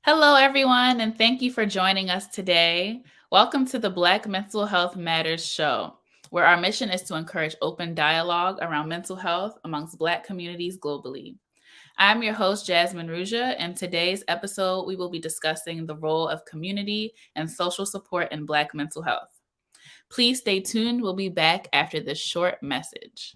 Hello, everyone, and thank you for joining us today. Welcome to the Black Mental Health Matters show, where our mission is to encourage open dialogue around mental health amongst Black communities globally. I'm your host, Jasmine Ruja, and today's episode, we will be discussing the role of community and social support in Black mental health. Please stay tuned. We'll be back after this short message.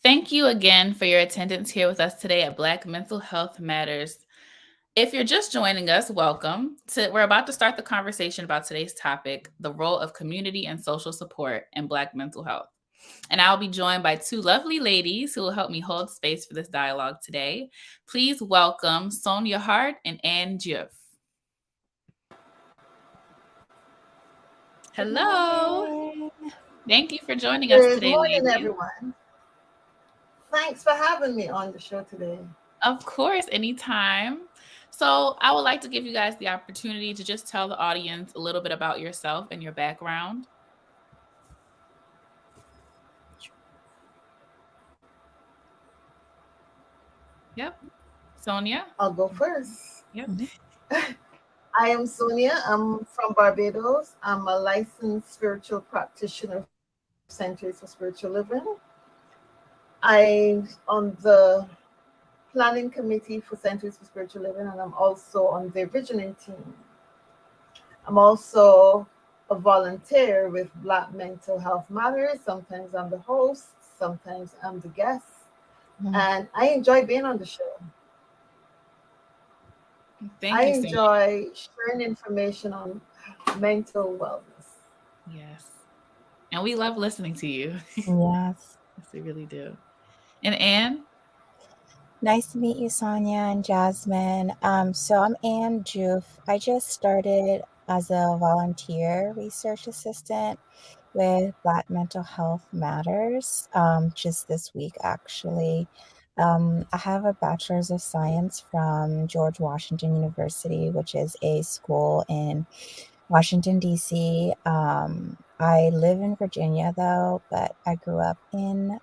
Thank you again for your attendance here with us today at Black Mental Health Matters. If you're just joining us, welcome. We're about to start the conversation about today's topic, the role of community and social support in Black mental health. And I'll be joined by two lovely ladies who will help me hold space for this dialogue today. Please welcome Sonia Hart and Anne Diouf. Hello. Thank you for joining us today, Good morning, ladies. everyone. Thanks for having me on the show today. Of course, anytime. So I would like to give you guys the opportunity to just tell the audience a little bit about yourself and your background. Yep. Sonia? I'll go first. Yep. I am Sonia. I'm from Barbados. I'm a licensed spiritual practitioner of Centuries for Spiritual Living. I'm on the planning committee for Centuries for Spiritual Living, and I'm also on the visioning team. I'm also a volunteer with Black Mental Health Matters. Sometimes I'm the host, sometimes I'm the guest, and I enjoy being on the show. I enjoy sharing information on mental wellness. Yes. And we love listening to you. Yes. Yes, we really do. And Anne? Nice to meet you, Sonia and Jasmine. So I'm Anne Diouf. I just started as a volunteer research assistant with Black Mental Health Matters just this week, actually. I have a bachelor's of science from George Washington University, which is a school in Washington, D.C. I live in Virginia, though, but I grew up in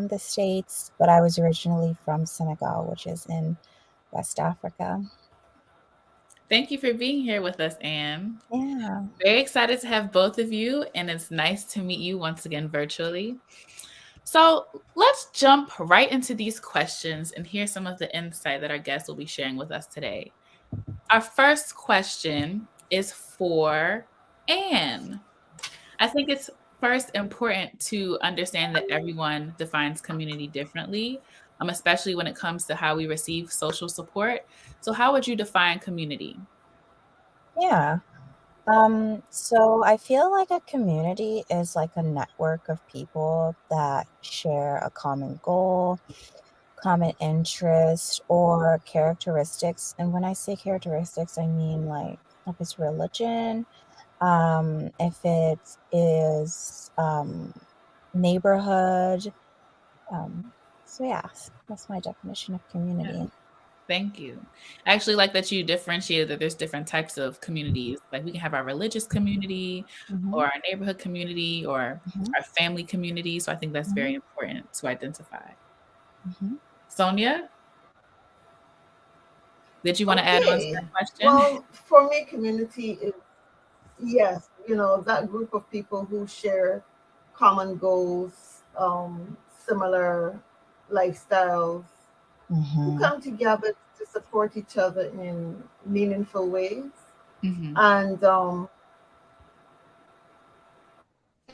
the States, but I was originally from Senegal, which is in West Africa. Thank you for being here with us, Anne. Yeah. Very excited to have both of you, and it's nice to meet you once again virtually. So let's jump right into these questions and hear some of the insight that our guests will be sharing with us today. Our first question is for Anne. I think it's first important to understand that everyone defines community differently, especially when it comes to how we receive social support. So how would you define community? Yeah. So I feel like a community is like a network of people that share a common goal, common interest, or characteristics. And when I say characteristics, I mean like if it's religion, if it is neighborhood. Um, so yeah, that's my definition of Yeah. community. Thank you. I actually like that you differentiated that there's different types of communities. Like we can have our religious community Mm-hmm, or our neighborhood community or mm-hmm, our family community. So I think that's very mm-hmm, important to identify. mm-hmm. Sonia, did you want to add on to that Okay. question? Well, for me, community is, yes, that group of people who share common goals, similar lifestyles, who Mm-hmm. come together to support each other in meaningful ways. Hmm. And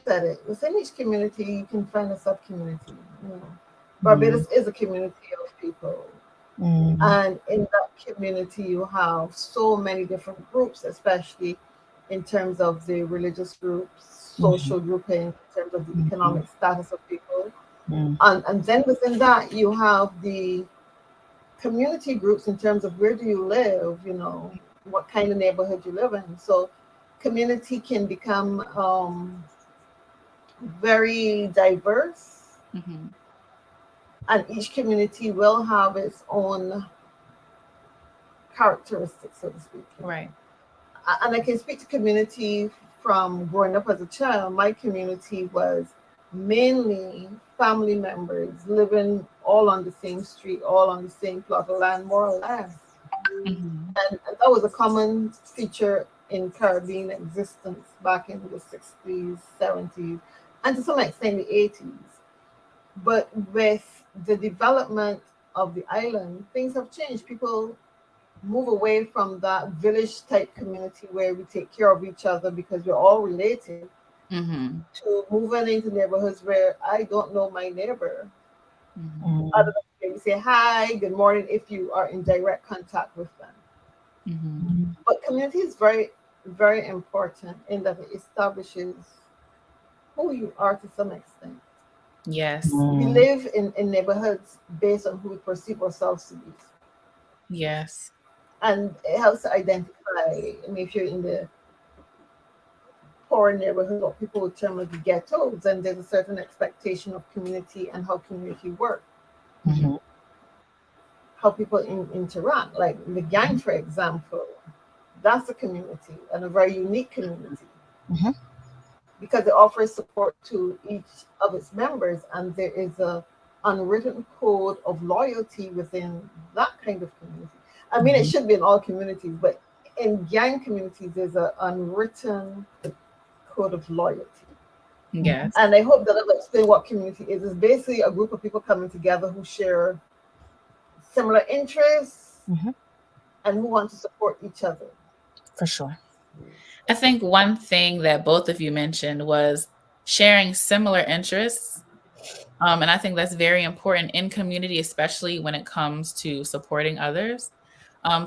said it, within each community, you can find a sub community. You know, Mm-hmm. Barbados is a community of people. Mm-hmm. And in that community, you have so many different groups, especially in terms of the religious groups, social grouping, in terms of the Mm-hmm. economic status of people. Mm-hmm. And then within that, you have the community groups in terms of where do you live, what kind of neighborhood you live in. So community can become very diverse, Hmm. and each community will have its own characteristics, so to speak. Right. And I can speak to community from growing up as a child. My community was mainly family members living all on the same street, all on the same plot of land, more or less. Hmm. And that was a common feature in Caribbean existence back in the 60s, 70s, and to some extent the 80s. But with the development of the island, things have changed. People move away from that village type community where we take care of each other because we're all related, Hmm. to moving into neighborhoods where I don't know my neighbor. Hmm. Other than maybe say hi, good morning if you are in direct contact with them. Hmm. But community is very, very important in that it establishes who you are to some extent. Yes. We live in neighborhoods based on who we perceive ourselves to be. Yes. And it helps to identify, I mean, if you're in the poor neighborhood, or people would term it the ghettos, and there's a certain expectation of community and how community work, Hmm. how people interact. Like the gang, for example, that's a community and a very unique community Mhm. because it offers support to each of its members, and there is a unwritten code of loyalty within that kind of community. I mean, it Mhm. should be in all communities, but in gang communities, there's an unwritten code of loyalty. Yes. And I hope that I've explained what community is. It's basically a group of people coming together who share similar interests Mhm. and who want to support each other. For sure. I think one thing that both of you mentioned was sharing similar interests. And I think that's very important in community, especially when it comes to supporting others.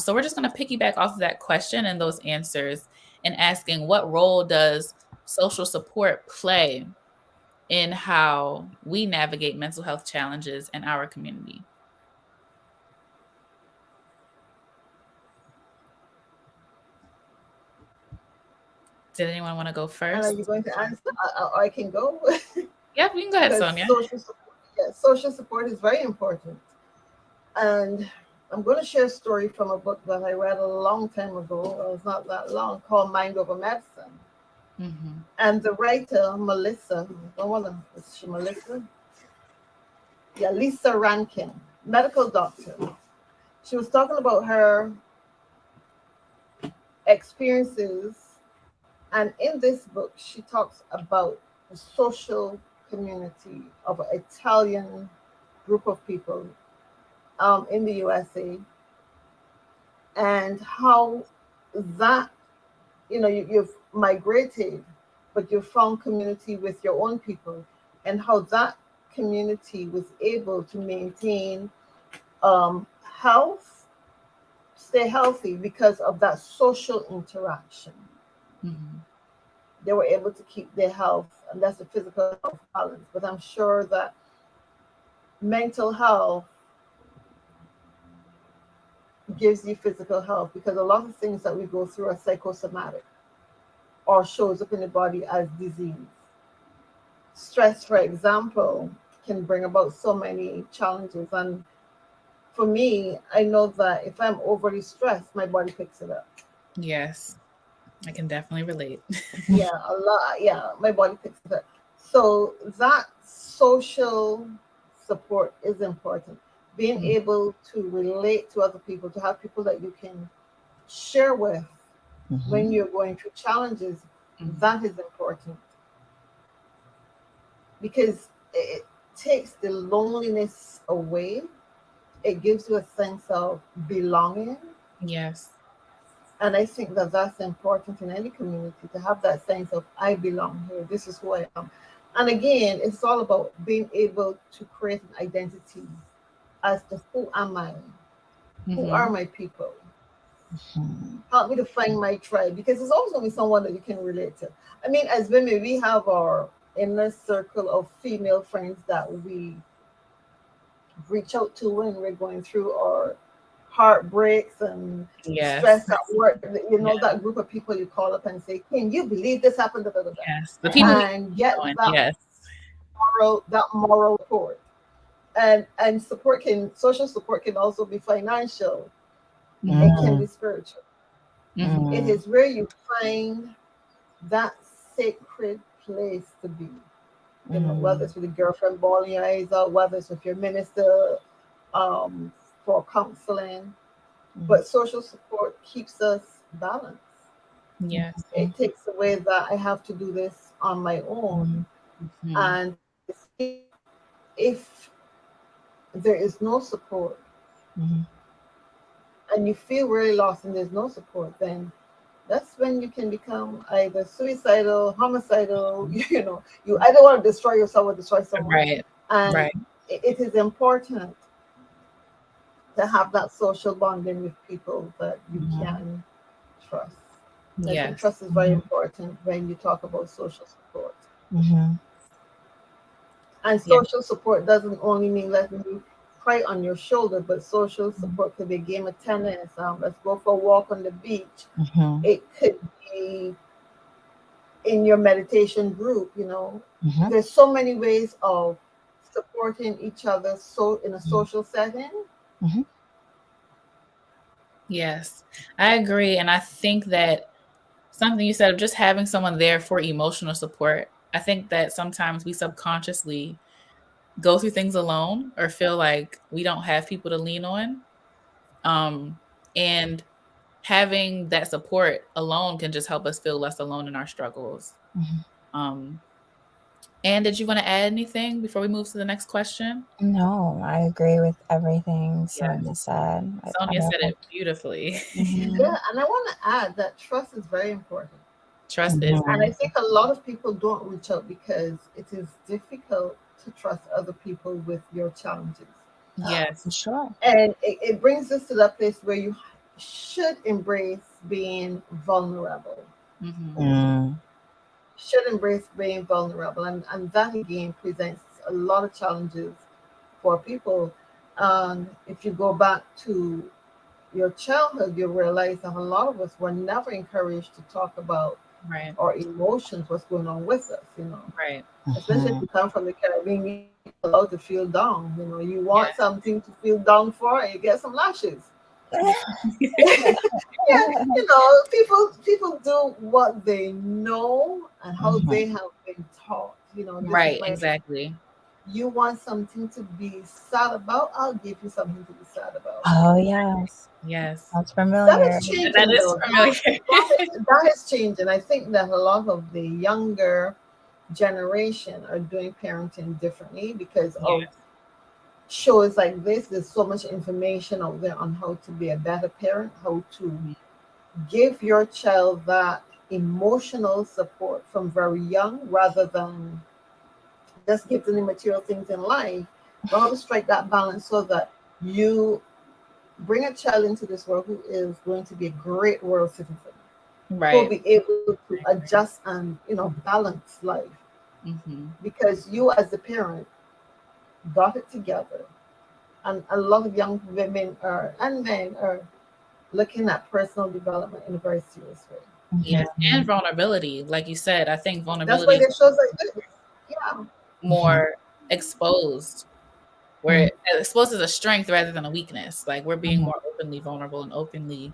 So we're just going to piggyback off of that question and those answers and asking what role does social support play in how we navigate mental health challenges in our community? Did anyone want to go And are first? you going to answer? I can go Yep, you can go ahead, because Sonia. social support is very important. And I'm going to share a story from a book that I read a long time ago. Well, it's not that long, called Mind Over Medicine. Mm-hmm. And the writer, Melissa, don't want to, is she Melissa? Yeah, Lisa Rankin, medical doctor. She was talking about her experiences. And in this book, she talks about the social community of an Italian group of people in the USA, and how that, you've migrated, but you found community with your own people, and how that community was able to maintain health, stay healthy because of that social interaction. Mhm. They were able to keep their health, and that's the physical health balance. But I'm sure that mental health gives you physical health, because a lot of things that we go through are psychosomatic or shows up in the body as disease. Stress, for example, can bring about so many challenges. And for me, I know that if I'm overly stressed, my body picks it up. Yes, I can definitely relate. Yeah, a lot. Yeah, my body picks it up. So that social support is important. Being Mhm. able to relate to other people, to have people that you can share with when Mhm. you're going through challenges, Mhm. that is important, because it takes the loneliness away. It gives you a sense of belonging. Yes. And I think that that's important in any community, to have that sense of I belong here. This is who I am. And again, it's all about being able to create an identity as to who am I? Who are Mhm. my people? Mhm. Help me to find my tribe, because it's always going to be someone that you can relate to. I mean, as women, we have our inner circle of female friends that we reach out to when we're going through our heartbreaks and Yes. stress at work. You Yeah. know, that group of people you call up and say, "Can you believe this happened?" Da, da, da, da. Yes. The people we And get know. Yes. that moral support. And support can social support can also be financial. It Mhm. can Mm, be spiritual. Mhm. It mm, is where you find that sacred place to be. You know, whether mm, it's with a girlfriend bawling your eyes out, whether it's with your minister, um, for counseling. mm, But social support keeps us balanced. Yes. It takes away that I have to do this on my own. mm, Mhm. And if there is no support mm, and you feel really lost and there's no support, then that's when you can become either suicidal, homicidal, you know, you either want to destroy yourself or destroy someone. Right. And Right. it is important to have that social bonding with people that you mm, can trust. I think Yes. trust is very mm, important when you talk about social support. mhm, And Yeah. social support doesn't only mean letting you cry on your shoulder, but social mm, support could be a game of tennis. Let's go for a walk on the beach. mhm, It could be in your meditation group. You know, mhm, there's so many ways of supporting each other. So in a mm, social setting, mhm, Yes. I agree. And I think that something you said of just having someone there for emotional support, I think that sometimes we subconsciously go through things alone or feel like we don't have people to lean on. Um, and having that support alone can just help us feel less alone in our struggles. mhm. Um, and did you want to add anything before we move to the next question? No, I agree with everything Yes. Sonia said. I Sonia don't said think. it beautifully. Mhm, yeah. And I want to add that trust is very important. Trust is And very I mhm, think a lot of people don't reach out because it is difficult to trust other people with your challenges. yes. for sure. And it brings us to that place where you should embrace being vulnerable. Mhm. Mm, Should embrace being vulnerable. And that again presents a lot of challenges for people. If you go back to your childhood, you realize that a lot of us were never encouraged to talk about Right. our emotions, what's going on with us, you know. Right. Especially if mhm, you come from the Caribbean, you're allowed to feel down. You know, you want Yeah. something to feel down for, and you get some lashes. Yeah, you know, people do what they know and how mhm. they have been taught. You know, this is Right. my. Exactly. You want something to be sad about? I'll give you something to be sad about. Oh, yes. Yes. Sounds That familiar. is That changing, is though. familiar. That is changing. I think that a lot of the younger generation are doing parenting differently because of Yes. shows like this. There's so much information out there on how to be a better parent, how to Mhm. give your child that emotional support from very young rather than just give them the material things in life, but how to strike that balance so that you bring a child into this world who is going to be a great world citizen. will Right. be able to adjust and, balance life. Mm-hmm. Because you as a parent got it together. And a lot of young women and men are looking at personal development in a very serious way. Yes, and Mhm. vulnerability. Like you said, I think That's why vulnerability is there's shows like this. Yeah. Mhm. more exposed, where Mhm. exposed as a strength rather than a weakness. Like we're being Mhm. more openly vulnerable and openly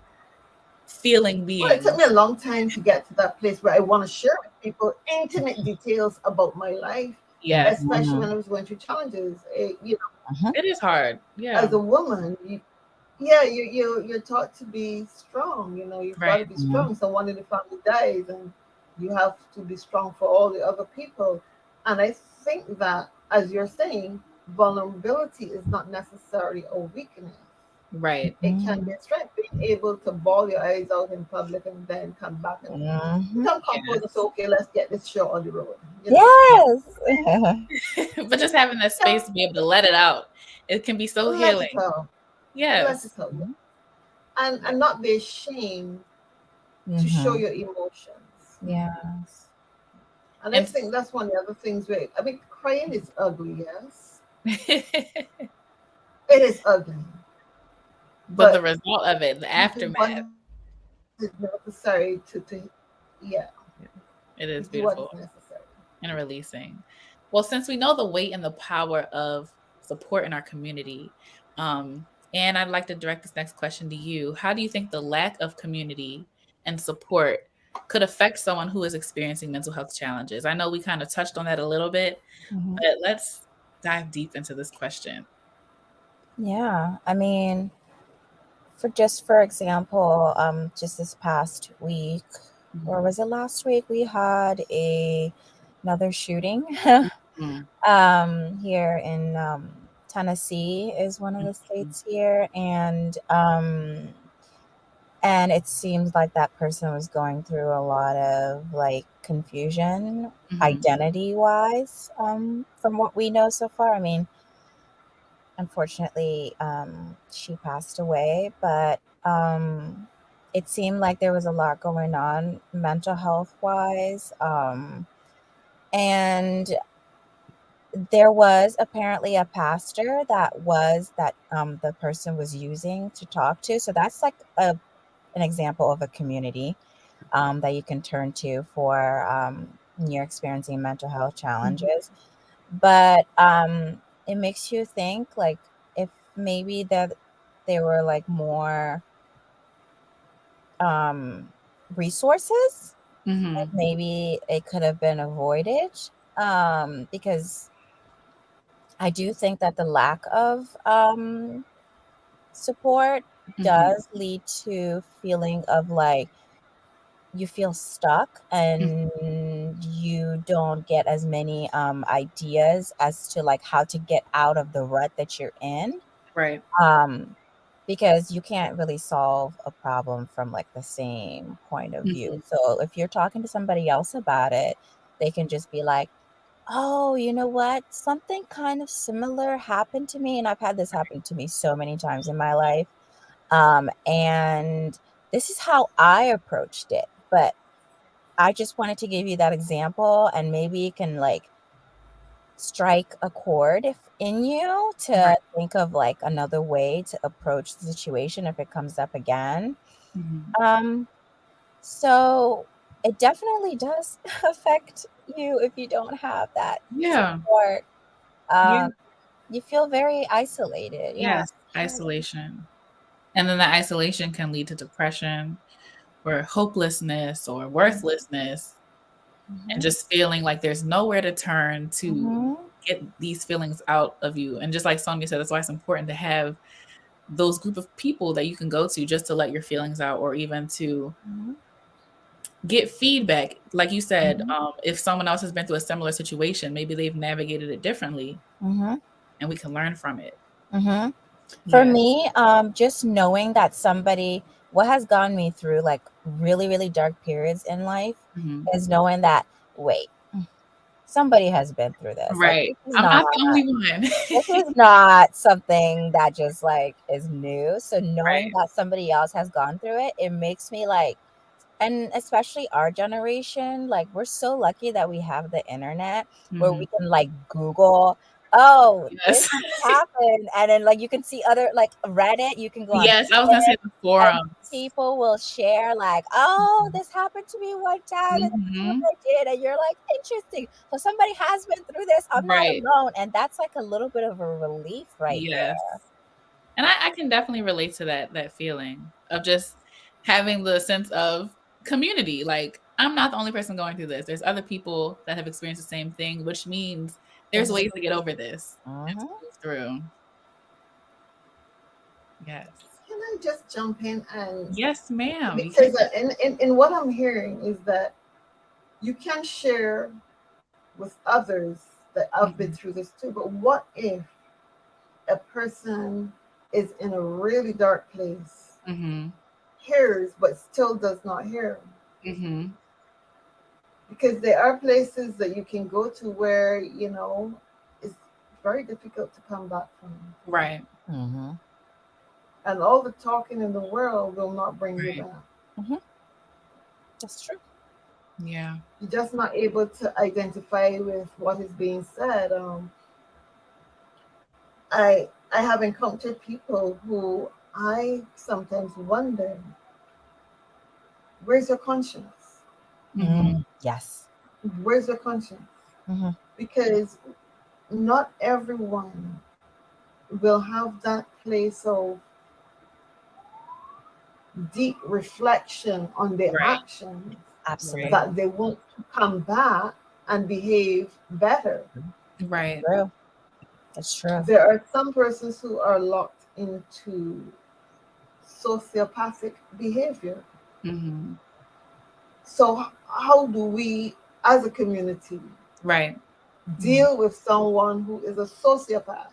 feeling Well, it took me beings. a long time to get to that place where I want to share with people intimate details about my life, Yes, especially Mhm. when I was going through challenges. Mhm. it is hard. Yeah, As a woman, you're taught to be strong. You've got right. to be Mhm. strong. Someone in the family dies, and you have to be strong for all the other people. And I think that, as you're saying, vulnerability is not necessarily a weakness. Right. It can be Mhm. a strength, being able to bawl your eyes out in public and then come back and Mhm. become composed and say, Yes. okay, let's get this show on the road. Yes. But just having that Yeah, space to be able to let it out, it can be so let it healing. out. Let it Yes. out. Yeah. Mhm. And not be ashamed to show Mhm. your emotions. Yes. And I And think that's one of the other things where, I mean, crying is ugly, yes. It is ugly. but the But result of it, the do what aftermath, is necessary yeah, it to is do what is beautiful necessary. and releasing. Well, since we know the weight and the power of support in our community, and I'd like to direct this next question to you. How do you think the lack of community and support could affect someone who is experiencing mental health challenges? I know we kind of touched on that a little bit, Mhm. but let's dive deep into this question. Yeah. I mean, for example, just this past week, Mhm. or was it last week, we had another shooting Mhm. here in Tennessee is one of the Mhm. states here, and it seems like that person was going through a lot of like confusion Mhm. identity wise, from what we know so far. I mean, unfortunately, she passed away, but it seemed like there was a lot going on mental health wise. And there was apparently a pastor that the person was using to talk to. So that's like an example of a community that you can turn to for when you're experiencing mental health Mhm. challenges. But it makes you think like if maybe that there were like more um, resources, like Mhm. maybe it could have been avoided, because I do think that the lack of support Mhm. does lead to feeling of like you feel stuck Mhm. and you don't get as many ideas as to like how to get out of the rut that you're in, Right. um because you can't really solve a problem from like the same point of view. Mhm. So if you're talking to somebody else about it, they can just be like, oh, you know what, something kind of similar happened to me, and I've had this happen to me so many times in my life, and this is how I approached it. But I just wanted to give you that example, and maybe it can like strike a chord if in you to Right. think of like another way to approach the situation if it comes up again. Mhm. Um, so it definitely does affect you if you don't have that Yeah. support. Yeah. Um, you feel very isolated. Yeah. Yes. Isolation. And then that isolation can lead to depression or hopelessness or worthlessness and Mhm. just feeling like there's nowhere to turn to Mhm. get these feelings out of you. And just like Sonia said, that's why it's important to have those group of people that you can go to just to let your feelings out or even to Mhm. get feedback. Like you said, Mhm. if someone else has been through a similar situation, maybe they've navigated it differently Mhm. and we can learn from it. Mhm. For Yeah. me, just knowing that somebody, what has gotten me through like really, really dark periods in life Mhm. is knowing that, wait, somebody has been through this. Like Right. I'm not the only one. this is not something that just like is new. So knowing Right. that somebody else has gone through it, it makes me like And especially our generation, like we're so lucky that we have the internet where we Mhm. can like Google, oh, this Yes. happened. And then like you can see other like Reddit, you can go on Yes, I was gonna say Reddit the and forums. people will share like, oh, this happened to me one time and this is what Mhm. I did. And you're like, interesting. So somebody has been through this. I'm not Right. alone. And that's like a little bit of a relief right Yes. there. And I can definitely relate to that feeling of just having the sense of community. Like, I'm not the only person going through this. There's other people that have experienced the same thing, which means there's ways to get over this and to move through. Yes. Can I just jump in and Yes, ma'am. You because can. in what I'm hearing is that you can share with others that I've been Mhm. through this too, but what if a person is in a really dark place, Mhm. hears but still does not hear? Mhm. Because there are places that you can go to where, it's very difficult to come back from. Right. Mm-hmm. And all the talking in the world will not bring you Right. back. Mm-hmm. That's true. Yeah. You're just not able to identify with what is being said. I have encountered people who I sometimes wonder, where's your conscience? Mhm. Yes. Where's your conscience? Mm-hmm. Because not everyone will have that place of deep reflection on their Right. actions Absolutely. that they want to come back and behave better. Right. True. That's true. There are some persons who are locked into sociopathic behavior. Mhm. So, how do we, as a community, Right. deal with someone who is a sociopath?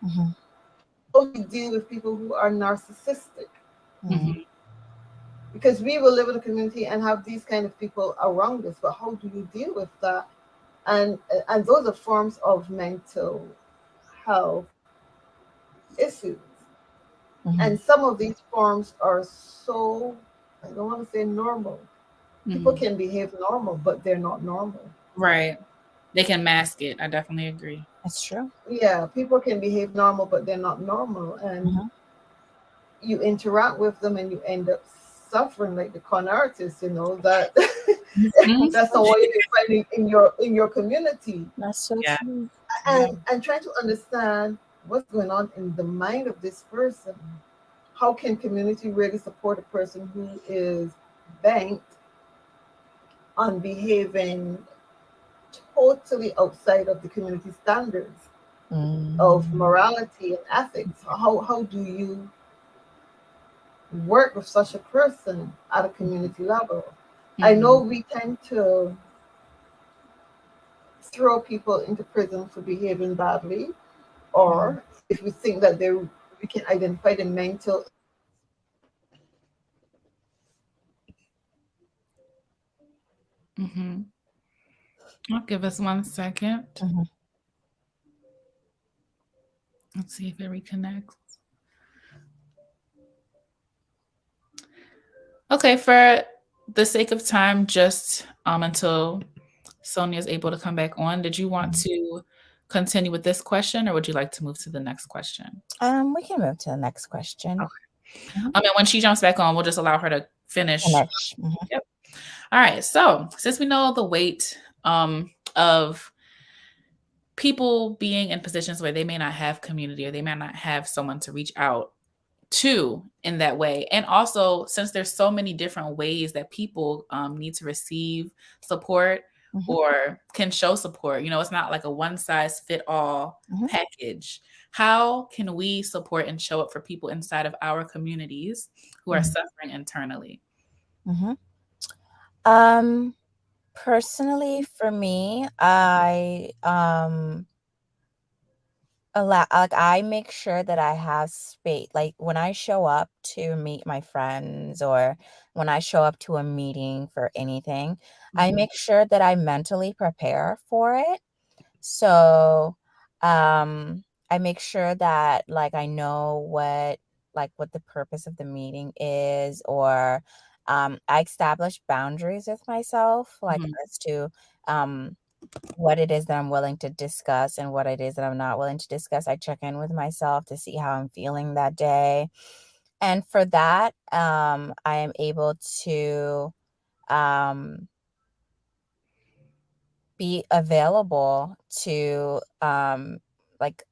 Mm-hmm. How do you deal with people who are narcissistic? Mm-hmm. Mhm. Because we will live in a community and have these kind of people around us, but how do you deal with that? And those are forms of mental health issues. Mm-hmm. And some of these forms are so, I don't want to say normal. People Mhm. can behave normal, but they're not normal. Right. They can mask it. I definitely agree. That's true. Yeah, people can behave normal, but they're not normal. And Mm-hmm. you interact with them and you end up suffering like the con artist, that Mhm. that's not what you can find in your community. That's so Yeah. true. Yeah. And trying to understand what's going on in the mind of this person. How can community really support a person who is banked on behaving totally outside of the community standards of Mm-hmm. morality and ethics? How do you work with such a person at a community level? I know Mhm. we tend to throw people into prison for behaving badly, Mhm. or if we think that we can identify the mental. Mhm. I'll give us 1 second. Mm-hmm. Let's see if it reconnects. Okay, for the sake of time, just until Sonia is able to come back on, did you want to continue with this question, or would you like to move to the next question? We can move to the next question. Okay. And when she jumps back on, we'll just allow her to finish. Finish. Mm-hmm. Yep. All right. So since we know the weight of people being in positions where they may not have community or they may not have someone to reach out to in that way. And also, since there's so many different ways that people need to receive support Mm-hmm. or can show support, it's not like a one size fit all Mm-hmm. package. How can we support and show up for people inside of our communities who are suffering internally? Mm-hmm. Personally, for me, I make sure that I have space. Like when I show up to meet my friends or when I show up to a meeting for anything, I Mhm. make sure that I mentally prepare for it. So, I make sure that like I know what the purpose of the meeting is, or I establish boundaries with myself, like Mhm. as to what it is that I'm willing to discuss and what it is that I'm not willing to discuss. I check in with myself to see how I'm feeling that day. And for that, I am able to um, be available to like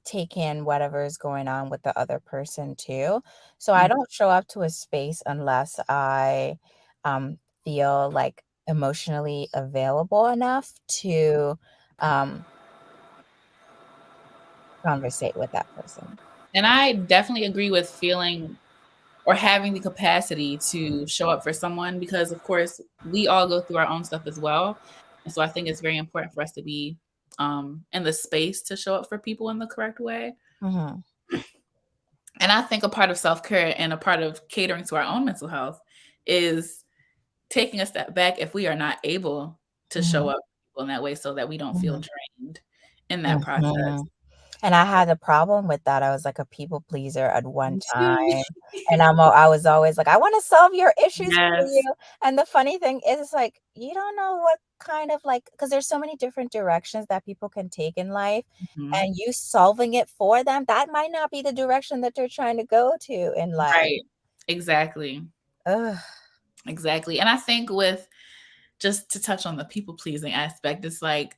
take in whatever is going on with the other person too. So I Mhm. don't show up to a space unless I feel like emotionally available enough to um, conversate with that person. And I definitely agree with feeling or having the capacity to show up for someone because, of course, we all go through our own stuff as well. And so I think it's very important for us to be in the space to show up for people in the correct way. Mhm, And I think a part of self care and a part of catering to our own mental health is taking a step back if we are not able to show mhm, up for people in that way so that we don't feel mhm, drained in that process. mhm. And I had a problem with that. I was like a people pleaser at one Me too. time, and I was always like, "I wanna solve your issues for Yes. you." And the funny thing is, like, you don't know what kind of, like, because there's so many different directions that people can take in life, Mhm. and you solving it for them, that might not be the direction that they're trying to go to in life. Right. Exactly. Ugh. Exactly. And I think with just to touch on the people pleasing aspect, it's like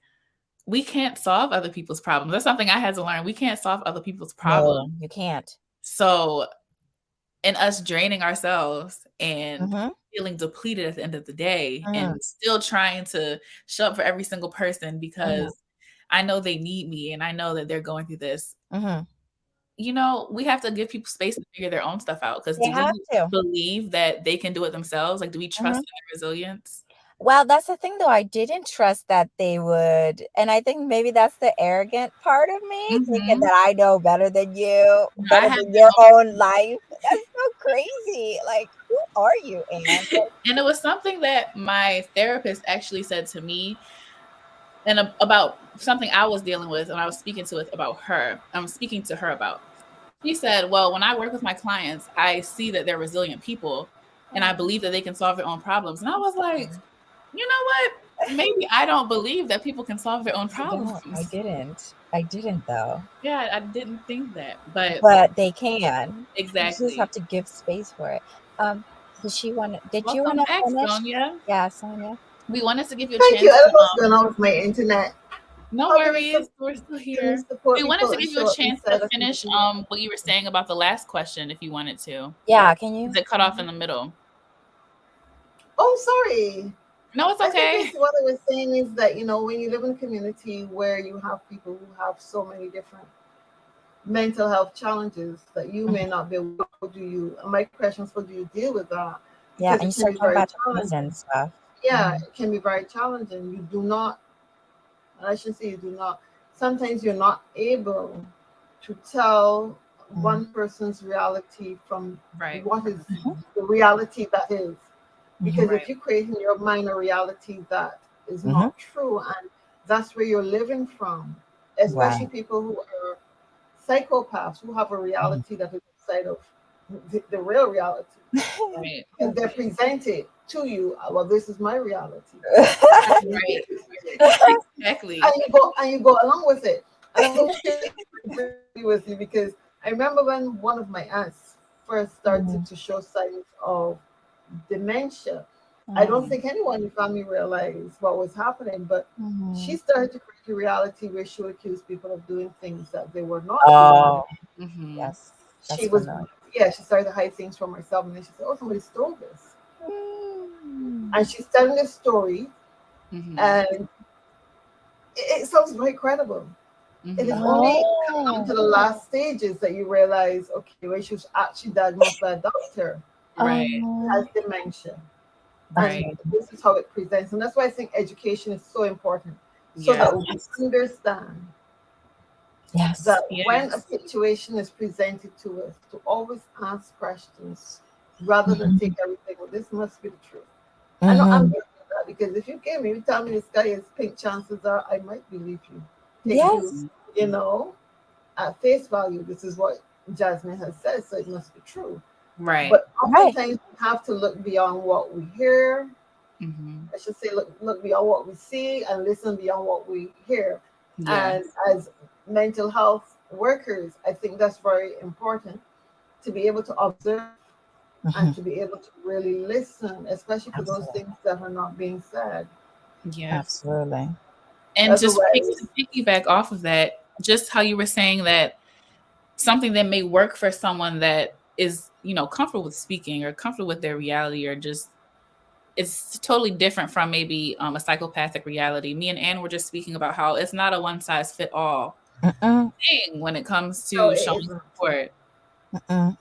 we can't solve other people's problems. That's something I had to learn. We can't solve other people's No, problems. you can't. So, in us draining ourselves and Mhm, feeling depleted at the end of the day mhm, and still trying to show up for every single person mhm, because I know they need me and I know that they're going through this. mhm. We have to give people space to figure their own stuff out because They do have we to. believe that they can do it themselves? Like, do we trust Mhm. in their resilience? Well, that's the thing though, I didn't trust that they would, and I think maybe that's the arrogant part of me, thinking Mhm. that I know better than you, I better had than that your moment own too. life. That's so crazy. Like, who are you, Anne? And it was something that my therapist actually said to me and about something I was dealing with and I was speaking to it about her. I'm speaking to her about. She said, "Well, when I work with my clients, I see that they're resilient people and I believe that they can solve their own problems." And I was like, Mhm. "You know what? Maybe I don't believe that people can solve their own I problems." don't. I didn't. I didn't though. Yeah, I didn't think that. But But they can. You just have exactly. to give space for it. Um, did you Welcome wanna back, finish? Sonia. Yeah, Sonia. We wanted to give you a Thank you. chance I to don't know what's going on with my internet. no How do we worries. We're still here. support We wanted people to and give you a show up chance to inside a finish community? what you were saying about the last question if you wanted to. Yeah, can Because you? it cut off in the middle. Oh, sorry. No, it's I think okay. it's what I was saying is that, when you live in a community where you have people who have so many different mental health challenges that you Mhm. may not be able to do my questions, how do you deal with that? Yeah, Because and you it can start be talking very about degrees challenging. and stuff. Yeah, Mhm. it can be very challenging. You do not, I should say you do not, sometimes you're not able to tell Mhm. one person's reality from Right. what is Mhm. the reality that is. Mhm. Because Right. if you create in your mind a reality that is Mhm. not true and that's where you're living from, especially Right. people who are psychopaths who have a Mhm. reality that is outside of the real reality. Right. And they're presented to you, well, this is my reality. Right. And Exactly. you go along with it. And I will share with you because I remember when one of my aunts first started Mhm. to show signs of dementia. I don't Mhm. think anyone in the family realized what was happening, but she Mhm. started to create a reality where she would accuse people of doing things that they were not doing. Oh, Hmm. yes. That's She was, familiar. yeah, she started to hide things from herself, and then she said, "Oh, somebody stole this," Mm. and she's telling this story, Hmm. and it sounds very credible. It is Hmm. only coming down Oh. to the last stages that you realize, okay, when she was actually diagnosed by a doctor, Right. she has dementia. Okay. Right. And this is how it presents. And that's why I think education is so important, so Yes. that we understand Yes. that when a Yes. situation is presented to us, to always ask questions rather than take Mhm. everything, well, this must be the truth. I know I'm Mhm. guilty of that because if you came and you tell me the sky is pink, chances are I might believe you. Take you, Yes. Mhm. you know, at face value. This is what Jasmine has said, so it must be true. Right. But Right. oftentimes we have to look beyond what we hear. Mm-hmm. I should say look beyond what we see and listen beyond what we hear. And Yes. as mental health workers, I think that's very important to be able to observe and Mhm. to be able to really listen, especially for those Absolutely. things that are not being said. Yes. Absolutely. And just to Otherwise, piggyback off of that, just how you were saying that something that may work for someone that is, comfortable with speaking or comfortable with their reality, or just it's totally different from maybe a psychopathic reality. Me and Anne were just speaking about how it's not a one size fit all Mm-mm. thing when it comes no, to it showing isn't. support, Mm-mm.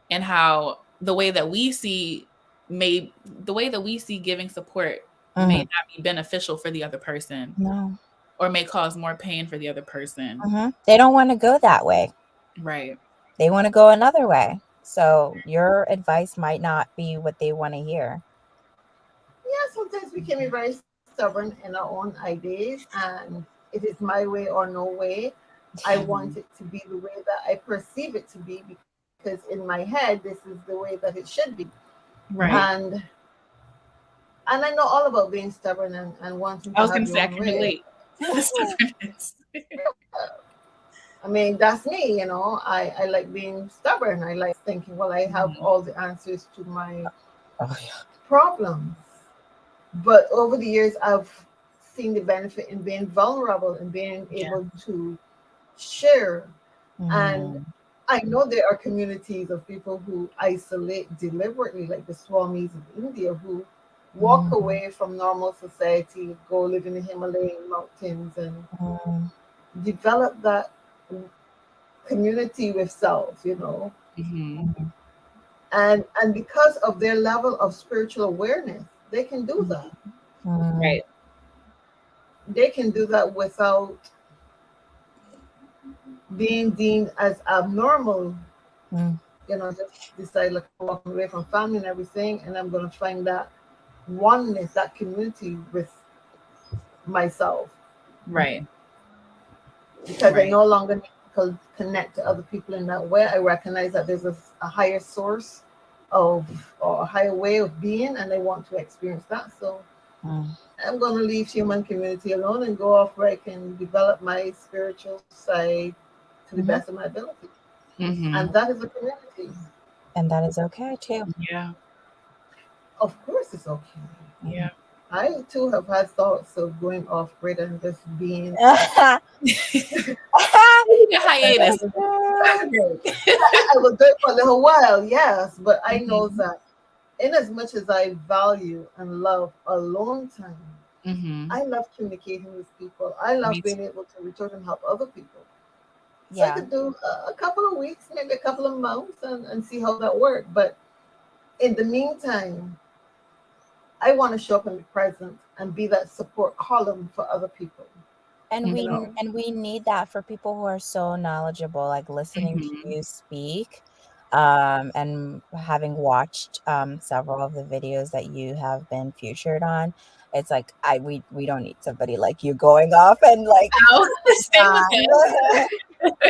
and how the way that we see giving support may Mhm. not be beneficial for the other person, No. or may cause more pain for the other person. They don't want to go that way. Right. They want to go another way. So your advice might not be what they want to hear. Yeah, sometimes we can be very stubborn in our own ideas, and it is my way or no way. I want it to be the way that I perceive it to be because in my head, this is the way that it should be. Right. And and I know all about being stubborn and wanting I to was have gonna your say I own can way. relate to the stubbornness. I mean, that's me, I like being stubborn. I like thinking, well, I have Mhm. all the answers to my Oh, yeah. problems. But over the years, I've seen the benefit in being vulnerable and being Yeah. able to share. And Mm. I know there are communities of people who isolate deliberately, like the Swamis of India, who walk Mm. away from normal society, go live in the Himalayan mountains, and Mm. develop that community with self. Hmm. Mm. And because of their level of spiritual awareness, they can do that. Mm. Right. They can do that without being deemed as abnormal. Mm. Just decide, like, I'm walking away from family and everything, and I'm going to find that oneness, that community with myself, Right. because I Right. no longer need to connect to other people in that way. I recognize that there's a higher source of, or a higher way of being, and I want to experience that. So Mm. I'm going to leave human community alone and go off where I can develop my spiritual side to the Mhm. best of my ability. Hmm. And that is a community. And that is okay too. Yeah. Of course, it's okay. Yeah. I too have had thoughts of going off grid and just being. Taking a hiatus. I will do it for a little while, yes, but I know Hmm. that in as much as I value and love alone time, Hmm. I love communicating with people. I love Me too. being able to reach out and help other people. So I Yeah. could do a couple of weeks, maybe a couple of months, and see how that works. But in the meantime, I want to show up and be present and be that support column for other people. And You we know, Hmm. and we need that for people who are so knowledgeable, like listening to Hmm. you speak, and having watched several of the videos that you have been featured on. It's like we don't need somebody like you going off and like Oh, stay with us.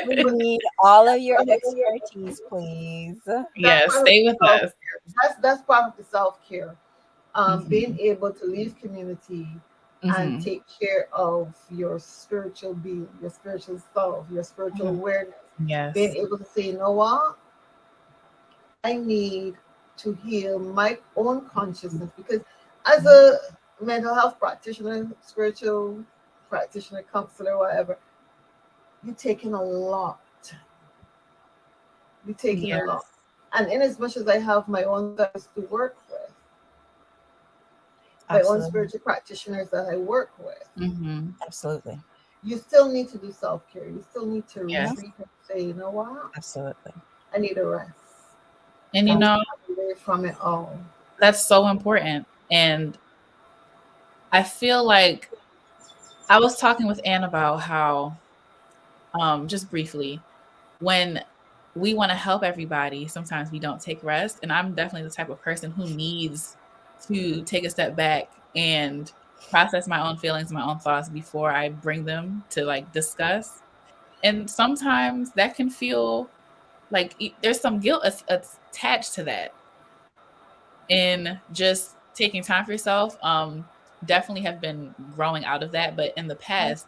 we need all of your expertise, please. that's Yes, part of stay with self. us. That's part of the self care. Being Hmm. able to leave community and Hmm. take care of your spiritual being, your spiritual self, your spiritual Mhm. awareness. Being Yes. able to say, you know what, I need to heal my own consciousness, because as Mhm. a mental health practitioner, spiritual practitioner, counselor, whatever, you're taking a lot. You're taking a lot. Yes. And in as much as I have my own therapists to work with, my own Absolutely. spiritual practitioners that I work with, Hmm. Absolutely. you still need to do self care. You still need to Mhm. Yes. retreat and say, you know what, Absolutely. I need a rest. And I need to get away from it all. that's so important. And I feel like I was talking with Anne about how, just briefly, when we want to help everybody, sometimes we don't take rest. And I'm definitely the type of person who needs to take a step back and process my own feelings, my own thoughts before I bring them to like discuss. And sometimes that can feel like there's some guilt attached to that. In just taking time for yourself, definitely have been growing out of that. But in the past,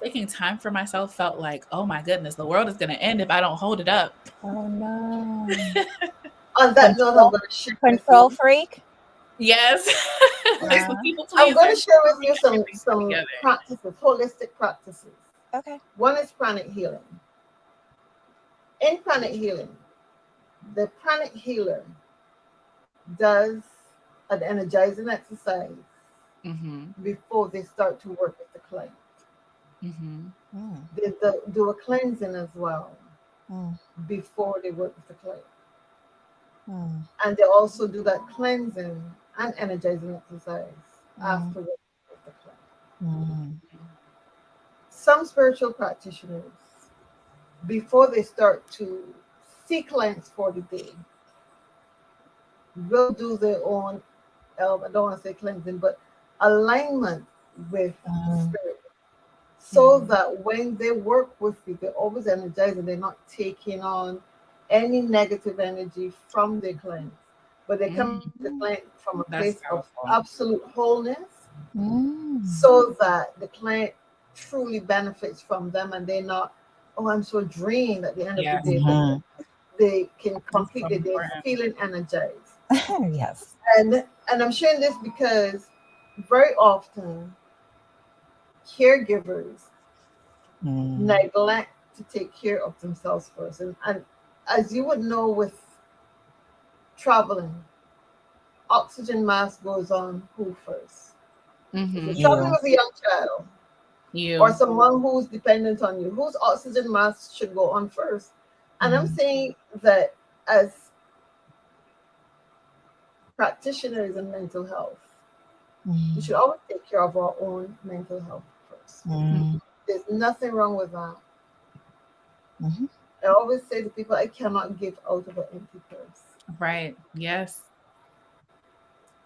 taking time for myself felt like, oh my goodness, the world is going to end if I don't hold it up. Oh no. On that note, I'm going to share with Control you. freak. Yes. Like some people I'm going to pleasers. share with you some together. practices, holistic practices. Okay. One is pranic healing. In pranic healing, the pranic healer does an energizing exercise before they start to work with the client. They do a cleansing as well before they work with the client. And they also do that cleansing and energizing exercise after working with the client. Some spiritual practitioners, before they start to see clients for the day, will do their own, I don't want to say cleansing, but alignment with spirit. So that when they work with you, they're always energized and they're not taking on any negative energy from their clients. But they come to the client from a place of absolute wholeness, so that the client truly benefits from them and they're not, oh, I'm so drained at the end of the day. But they can completely, they're feeling energized. Yes. And I'm sharing this because very often caregivers neglect to take care of themselves first. And as you would know, with traveling, oxygen mask goes on who first? If you're traveling with a young child or someone who's dependent on you, whose oxygen mask should go on first? And I'm saying that as practitioners in mental health, we should always take care of our own mental health first. There's nothing wrong with that. I always say to people, I cannot give out of an empty purse. Right. Yes.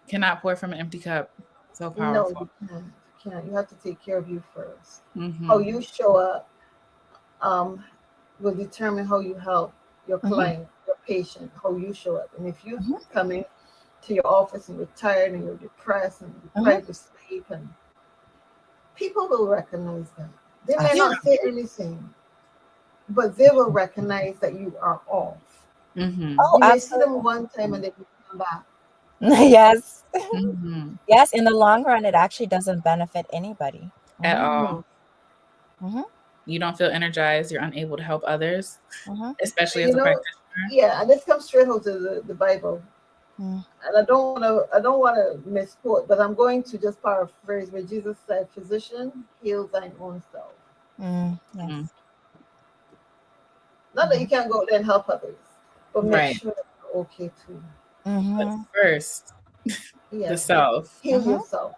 Cannot pour from an empty cup. So powerful. No, you can't. You have to take care of you first. How you show up will determine how you help your client, your patient, how you show up. And if you come in to your office and you're tired and you're depressed and deprived of sleep, and people will recognize that. They may not say anything, but they will recognize that you are off. You may see them one time and they will come back. Yes. Yes, in the long run, it actually doesn't benefit anybody. At all. You don't feel energized. You're unable to help others, especially as a practitioner. Yeah, and this comes straight out of the Bible. And I don't want to misquote, but I'm going to just paraphrase where Jesus said, "Physician, heal thine own self." Yes. Not that you can't go there and help others, but make sure that you're okay too. But first, the self. Heal yourself.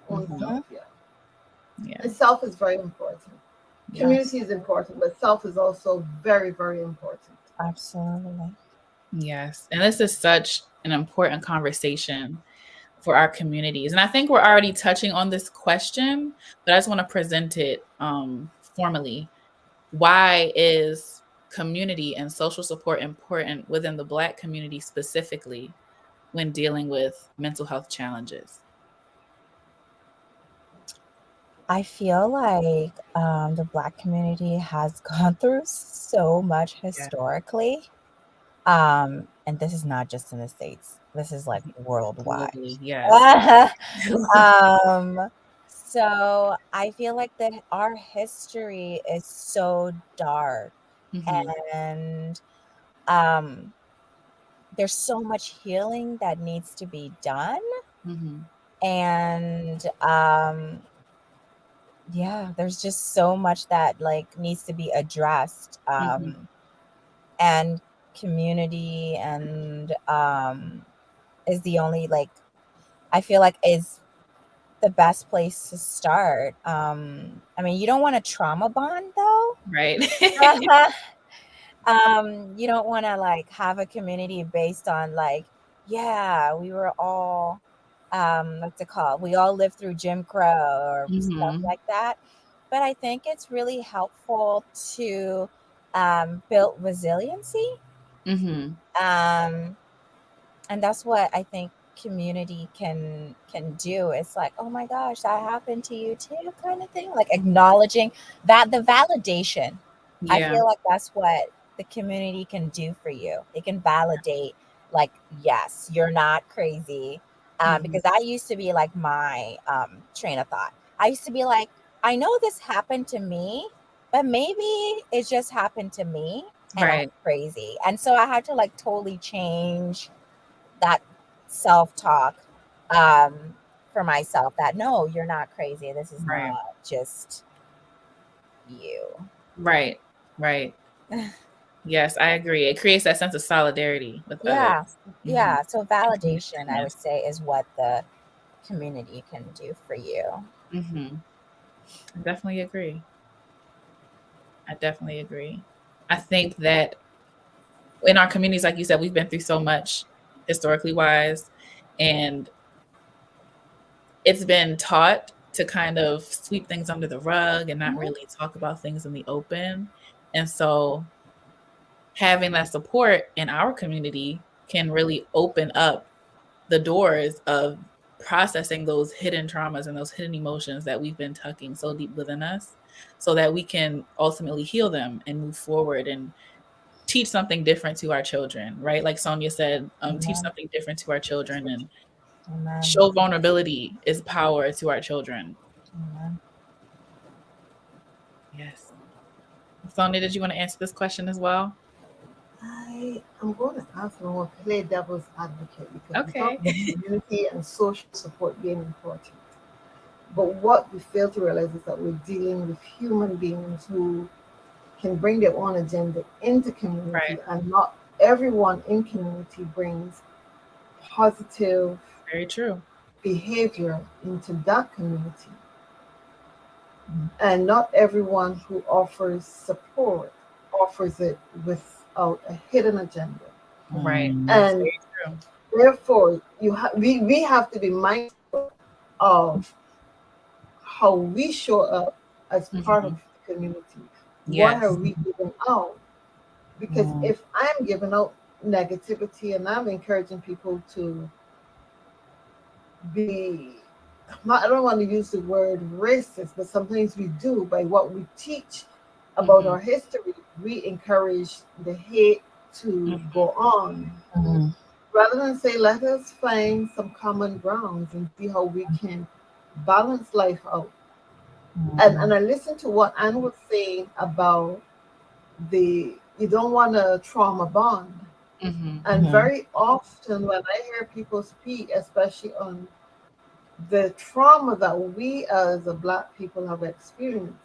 Own self, And self is very important. Community is important, but self is also very, very important. Absolutely. Yes. And this is such an important conversation for our communities. And I think we're already touching on this question, but I just want to present it formally. Why is community and social support important within the Black community specifically when dealing with mental health challenges? I feel like the Black community has gone through so much historically. And this is not just in the States. This is like worldwide. Yes. So I feel like that our history is so dark, and there's so much healing that needs to be done. And there's just so much that like needs to be addressed. And community and is the only, like, I feel like is the best place to start. I mean, you don't want a trauma bond though, right? You don't want to like have a community based on like, we were all what's it called, we all lived through Jim Crow or stuff like that. But I think it's really helpful to build resiliency And that's what I think community can do. It's like, oh my gosh, that happened to you too, kind of thing. Like acknowledging that, the validation. I Yeah. feel like that's what the community can do for you. They can validate, like, yes, you're not crazy. Because that used to be like my train of thought. I used to be like, I know this happened to me, but maybe it just happened to me and I'm Right. crazy. And so I had to like totally change that self-talk for myself, that no, you're not crazy. This is Right. not just you. Right. Right. Yes, I agree. It creates that sense of solidarity with others. Yeah. Mhm. Yeah. So validation, I would Yes. say, is what the community can do for you. I definitely agree. I definitely agree. I think that in our communities, like you said, we've been through so much historically wise, and it's been taught to kind of sweep things under the rug and not really talk about things in the open. And so having that support in our community can really open up the doors of processing those hidden traumas and those hidden emotions that we've been tucking so deep within us, so that we can ultimately heal them and move forward and teach something different to our children, right? Like Sonia said, teach something different to our children and Amen. show vulnerability is power to our children. Amen. Yes. Sonia, did you want to answer this question as well? I'm going to ask and I want to play devil's advocate because we talk Okay. about community and social support being important. But what we fail to realize is that we're dealing with human beings who can bring their own agenda into community, Right. and not everyone in community brings positive Very true. behavior into that community. And not everyone who offers support offers it without a hidden agenda. Right. And Very true. therefore, we have to be mindful of how we show up as part of the community. What are Yes. we giving out? Because if I'm giving out negativity and I'm encouraging people to be, I don't want to use the word racist, but sometimes we do by what we teach about our history. We encourage the hate to go on. Rather than say, let us find some common grounds and see how we can balance life out. And I listened to what Anne was saying about you don't want a trauma bond. And very often when I hear people speak, especially on the trauma that we as a Black people have experienced,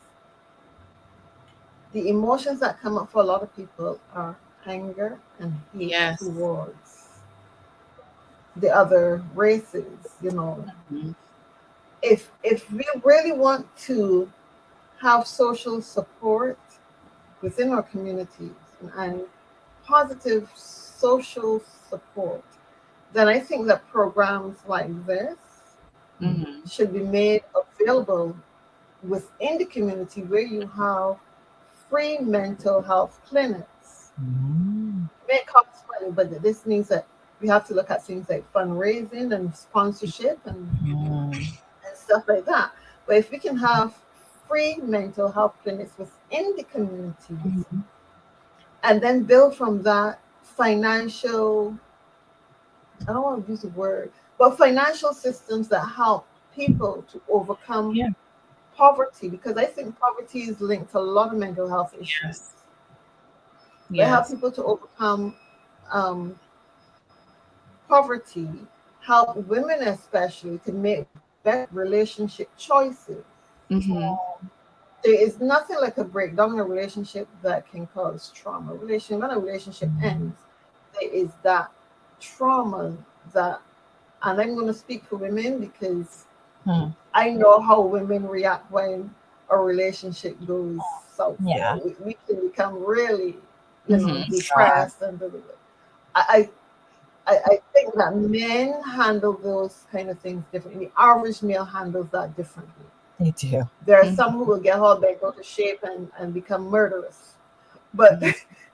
the emotions that come up for a lot of people are anger and hate towards the other races. If we really want to have social support within our communities and positive social support, then I think that programs like this should be made available within the community, where you have free mental health clinics. It may cost money, but this means that we have to look at things like fundraising and sponsorship and stuff like that. But if we can have free mental health clinics within the communities, and then build from that financial, I don't want to use the word, but financial systems that help people to overcome poverty, because I think poverty is linked to a lot of mental health issues. They help people to overcome poverty, help women especially to make better relationship choices. There is nothing like a breakdown in a relationship that can cause trauma. When a relationship ends, there is that trauma that, and I'm going to speak for women because I know how women react when a relationship goes south. Yeah. We can become really, depressed and blah, blah, blah. I think that men handle those kind of things differently. The average male handles that differently. They do. There are some who will get all bent out of shape and become murderous. But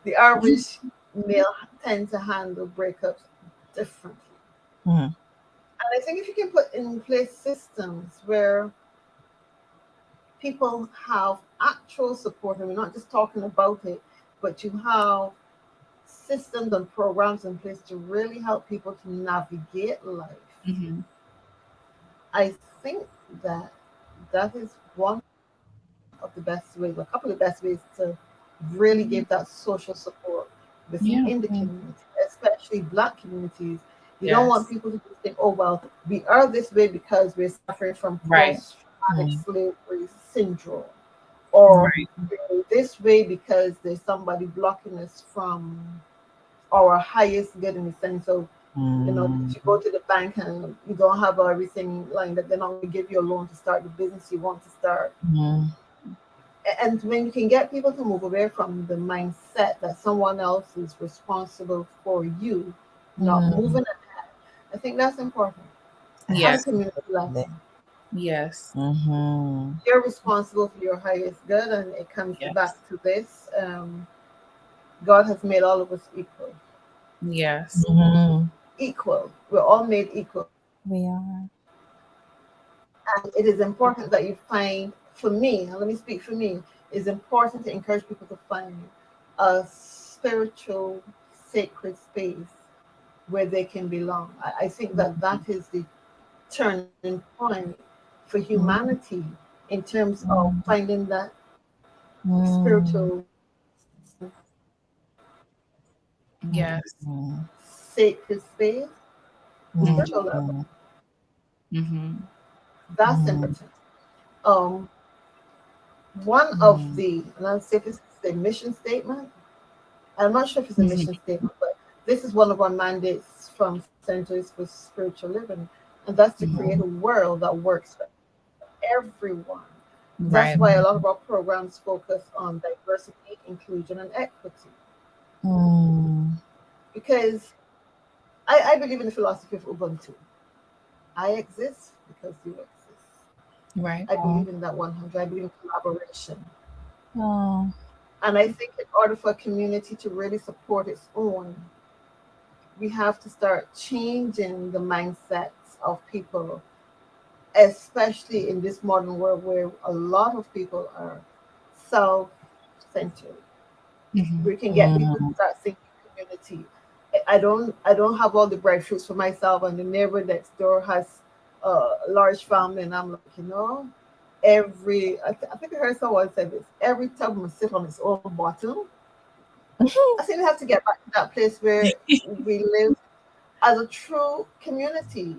the average may tend to handle breakups differently. Mm. And I think if you can put in place systems where people have actual support, and we're not just talking about it, but you have systems and programs in place to really help people to navigate life. Mm-hmm. I think that that is one of the best ways, a couple of the best ways to really give that social support Yeah. within the community, especially Black communities. You don't want Yes. people to just think, oh, well, we are this way because we're suffering from Right. post-traumatic slavery syndrome, or Right. we're this way because there's somebody blocking us from our highest good in the sense of, if you go to the bank and you don't have everything lined up, they're not going to give you a loan to start the business you want to start. Mm. And when you can get people to move away from the mindset that someone else is responsible for you not moving ahead, I think that's important. I have a Yes. community lesson. Yes. Mm-hmm. You're responsible for your highest good, and it comes Yes. back to this. God has made all of us equal. Yes. Mm-hmm. Equal. We're all made equal. We are. And it is important that you find, for me, and let me speak for me, it's important to encourage people to find a spiritual, sacred space where they can belong. I think that that is the turning point for humanity in terms of finding that Mm. spiritual, Yes. sacred space, the spiritual level. Mm. Mm-hmm. That's Mm. important. Um, one of the, and I'll say this is the mission statement. I'm not sure if it's a mission statement, but this is one of our mandates from Centers for Spiritual Living, and that's to create a world that works for everyone. That's Right. why a lot of our programs focus on diversity, inclusion, and equity. Mm. Because I believe in the philosophy of Ubuntu. I exist because you exist. Right. I believe in that 100. I believe in collaboration. Oh. And I think in order for a community to really support its own, we have to start changing the mindsets of people, especially in this modern world where a lot of people are self-centered. Mm-hmm. We can get people to start thinking community. I don't have all the bright fruits for myself, and the neighbor next door has a large family, and I'm like, I think I heard someone say this. Every tub must sit on its own bottom. I think we have to get back to that place where we live as a true community,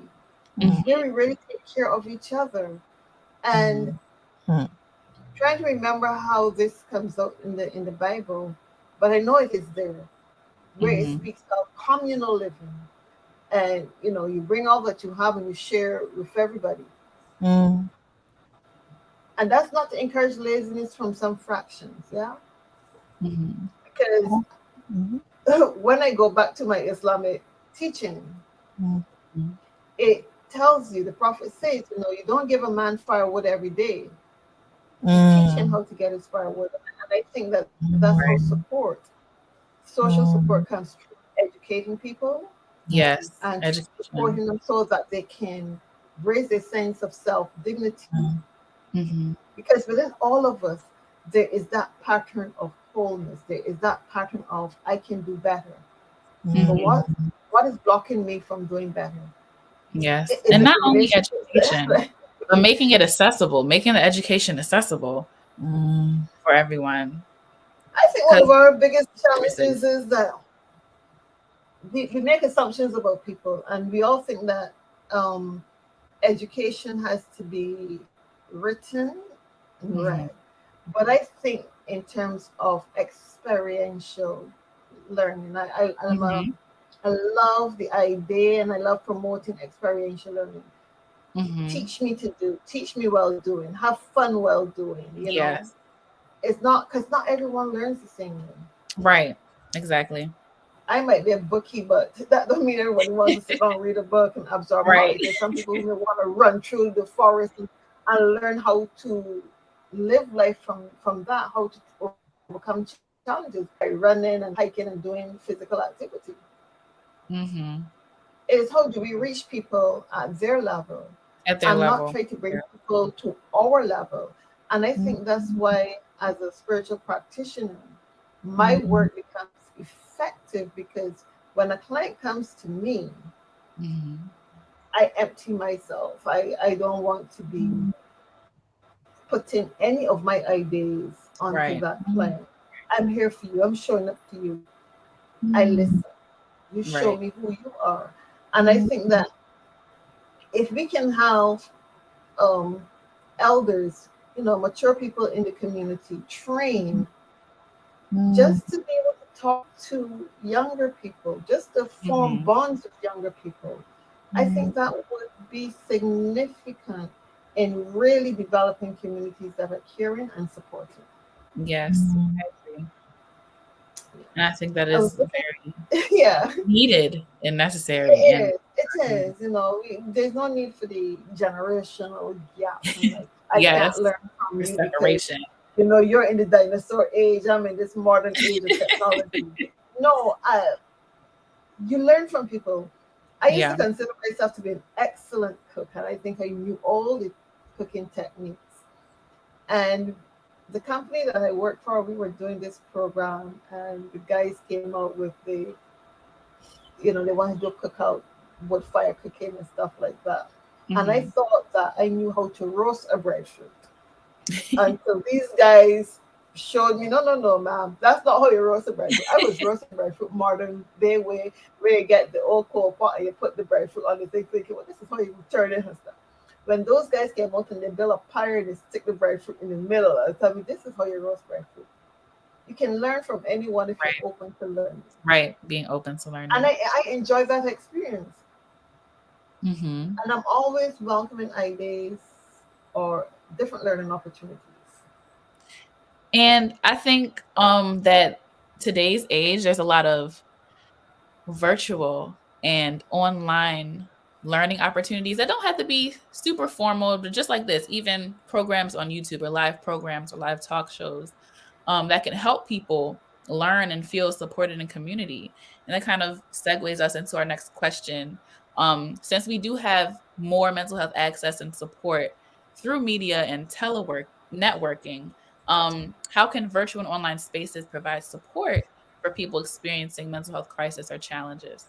where we really take care of each other, and trying to remember how this comes out in the Bible, but I know it is there, where it speaks of communal living, and you bring all that you have and you share with everybody, Mm. and that's not to encourage laziness from some fractions, yeah, Mm-hmm. because Mm. when I go back to my Islamic teaching, Mm. it tells you, the prophet says, you don't give a man firewood every day. You teach him how to get his firewood. And I think that that's how social support comes through educating people Yes. and Education. supporting them so that they can raise a sense of self-dignity. Mm-hmm. Because within all of us, there is that pattern of wholeness. There is that pattern of, I can do better. But what is blocking me from doing better? Yes. Is And it not the only relationships? education, but making it accessible, making the education accessible for everyone. I think one of our biggest challenges is that we make assumptions about people, and we all think that education has to be written and read. But I think in terms of experiential learning, I love the idea, and I love promoting experiential learning. Teach me to do, teach me while doing, have fun while doing, Yes. It's not, because not everyone learns the same way. Right. Exactly. I might be a bookie, but that don't mean everybody wants to sit down and read a book and absorb knowledge. There's some people who want to run through the forest and learn how to live life from that, how to overcome challenges by running and hiking and doing physical activity. Mm-hmm. It is how do we reach people at their level At their and not level. try to bring people to our level. And I think that's Mhm. why, as a spiritual practitioner, my Mhm. work becomes effective because when a client comes to me, Mm-hmm. I empty myself. I don't want to be putting any of my ideas onto Right. that client. I'm here for you. I'm showing up for you. I Mhm. listen. You show Right. me who you are. And I think that if we can have um, elders, mature people in the community trained Mhm. just to be able to talk to younger people, just to form Mm-hmm. bonds with younger people, I Mhm. think that would be significant in really developing communities that are caring and supportive. Yes, Mhm. I agree. And I think that I is was looking, very yeah, needed and it necessary in is. It our community. is. There's no need for the generational gap and like I can't Yes, learn from for you because separation. you're in the dinosaur age. I'm in this modern age of technology. No, you learn from people. I used to Yeah. consider myself to be an excellent cook, and I think I knew all the cooking techniques. And the company that I worked for, we were doing this program, and the guys came out with they wanted to do cookout with fire cooking and stuff like that. And I Mm-hmm. thought that I knew how to roast a breadfruit until these guys showed me, no, no, no, ma'am, that's not how you roast a breadfruit. I was roasting breadfruit modern day way, where you get the old coal pot and you put the breadfruit on the thing, thinking, well, this is how you turn it and stuff. When those guys came out and they built a pyre and they stick the breadfruit in the middle and tell me, this is how you roast breadfruit. You can learn from anyone if you're Right. open to learning. Right. Being open to And learning. I enjoy that experience. Mm-hmm. And I'm always welcoming ideas or different learning opportunities. And I think that today's age, there's a lot of virtual and online learning opportunities that don't have to be super formal, but just like this, even programs on YouTube or live programs or live talk shows that can help people learn and feel supported in community. And that kind of segues us into our next question. Since we do have more mental health access and support through media and telework networking, how can virtual and online spaces provide support for people experiencing mental health crisis or challenges?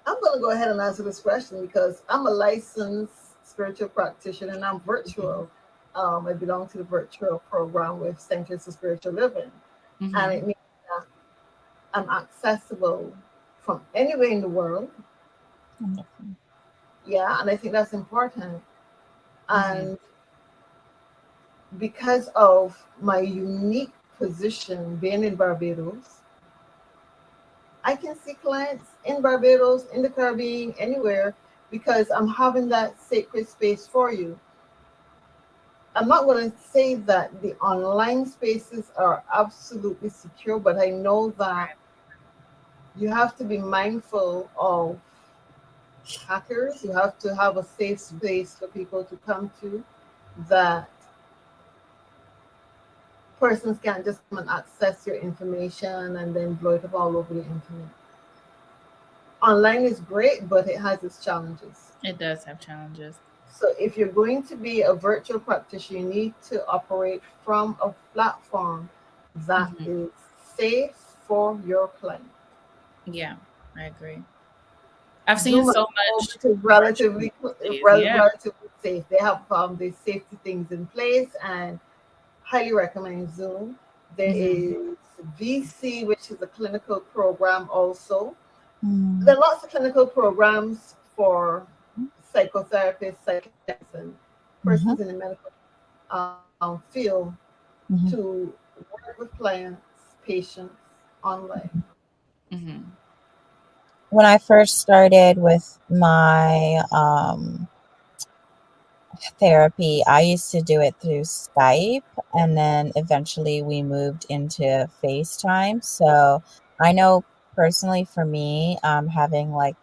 I'm going to go ahead and answer this question because I'm a licensed spiritual practitioner and I'm Mhm. virtual. I belong to the virtual program with Centers for Spiritual Living. And it Mhm. means that I'm accessible from anywhere in the world. Wonderful. Yeah, and I think that's important. Mhm. And because of my unique position being in Barbados, I can see clients in Barbados, in the Caribbean, anywhere, because I'm having that sacred space for you. I'm not going to say that the online spaces are absolutely secure, but I know that you have to be mindful of hackers. You have to have a safe space for people to come to, that persons can't just come and access your information and then blow it up all over the internet. Online is great, but it has its challenges. It does have challenges. So if you're going to be a virtual practitioner, you need to operate from a platform that Mhm. is safe for your client. Yeah, I agree. I've seen Zoom at so the moment much is virtual days. Yeah. relatively safe. They have the safety things in place and highly recommend Zoom. There Mhm. is VC, which is a clinical program also. There Mhm. are lots of clinical programs for psychotherapists, psychiatrists, and Mhm. persons in the medical field Mhm. to work with clients, patients online. Mhm. When I first started with my therapy, I used to do it through Skype, and then eventually we moved into FaceTime. So I know personally for me, having like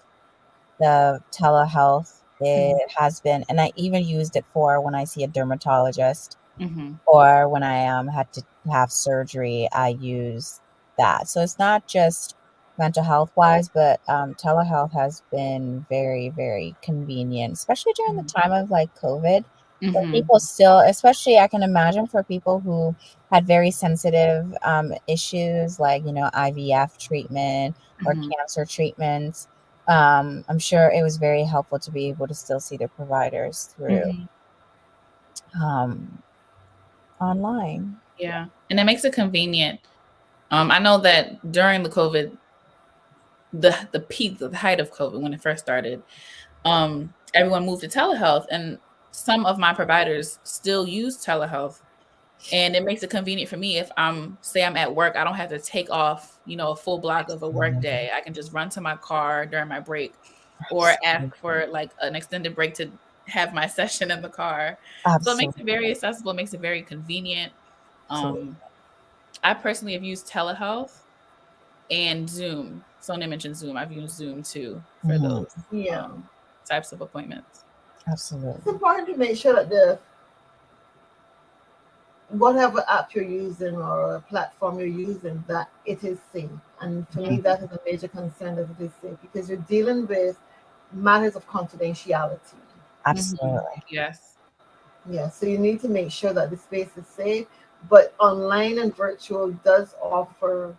the telehealth, Mhm. it has been, and I even used it for when I see a dermatologist. Mm-hmm. or when I had to have surgery, I use that. So it's not just mental health wise, but telehealth has been very, very convenient, especially during the time of like COVID. Where Mm-hmm. people still, especially I can imagine for people who had very sensitive issues like, IVF treatment or Mm-hmm. cancer treatments. I'm sure it was very helpful to be able to still see their providers through Mm-hmm. um, online. Yeah, and it makes it convenient. I know that during the COVID, the peak, the height of COVID when it first started, everyone moved to telehealth, and some of my providers still use telehealth. And it makes it convenient for me if I'm at work, I don't have to take off, a full block of a work day. I can just run to my car during my break or ask for like an extended break to have my session in the car. So it makes it Absolutely. very accessible, makes it very convenient. Absolutely. I personally have used telehealth and Zoom. Sonia mentioned Zoom. I've used Zoom too for Mhm. those Yeah. types of appointments. It's Absolutely. important to make sure that whatever app you're using or platform you're using, that it is safe. And for me, that is a major concern, that it is safe, because you're dealing with matters of confidentiality. Absolutely. Yes. Yeah, so you need to make sure that the space is safe. But online and virtual does offer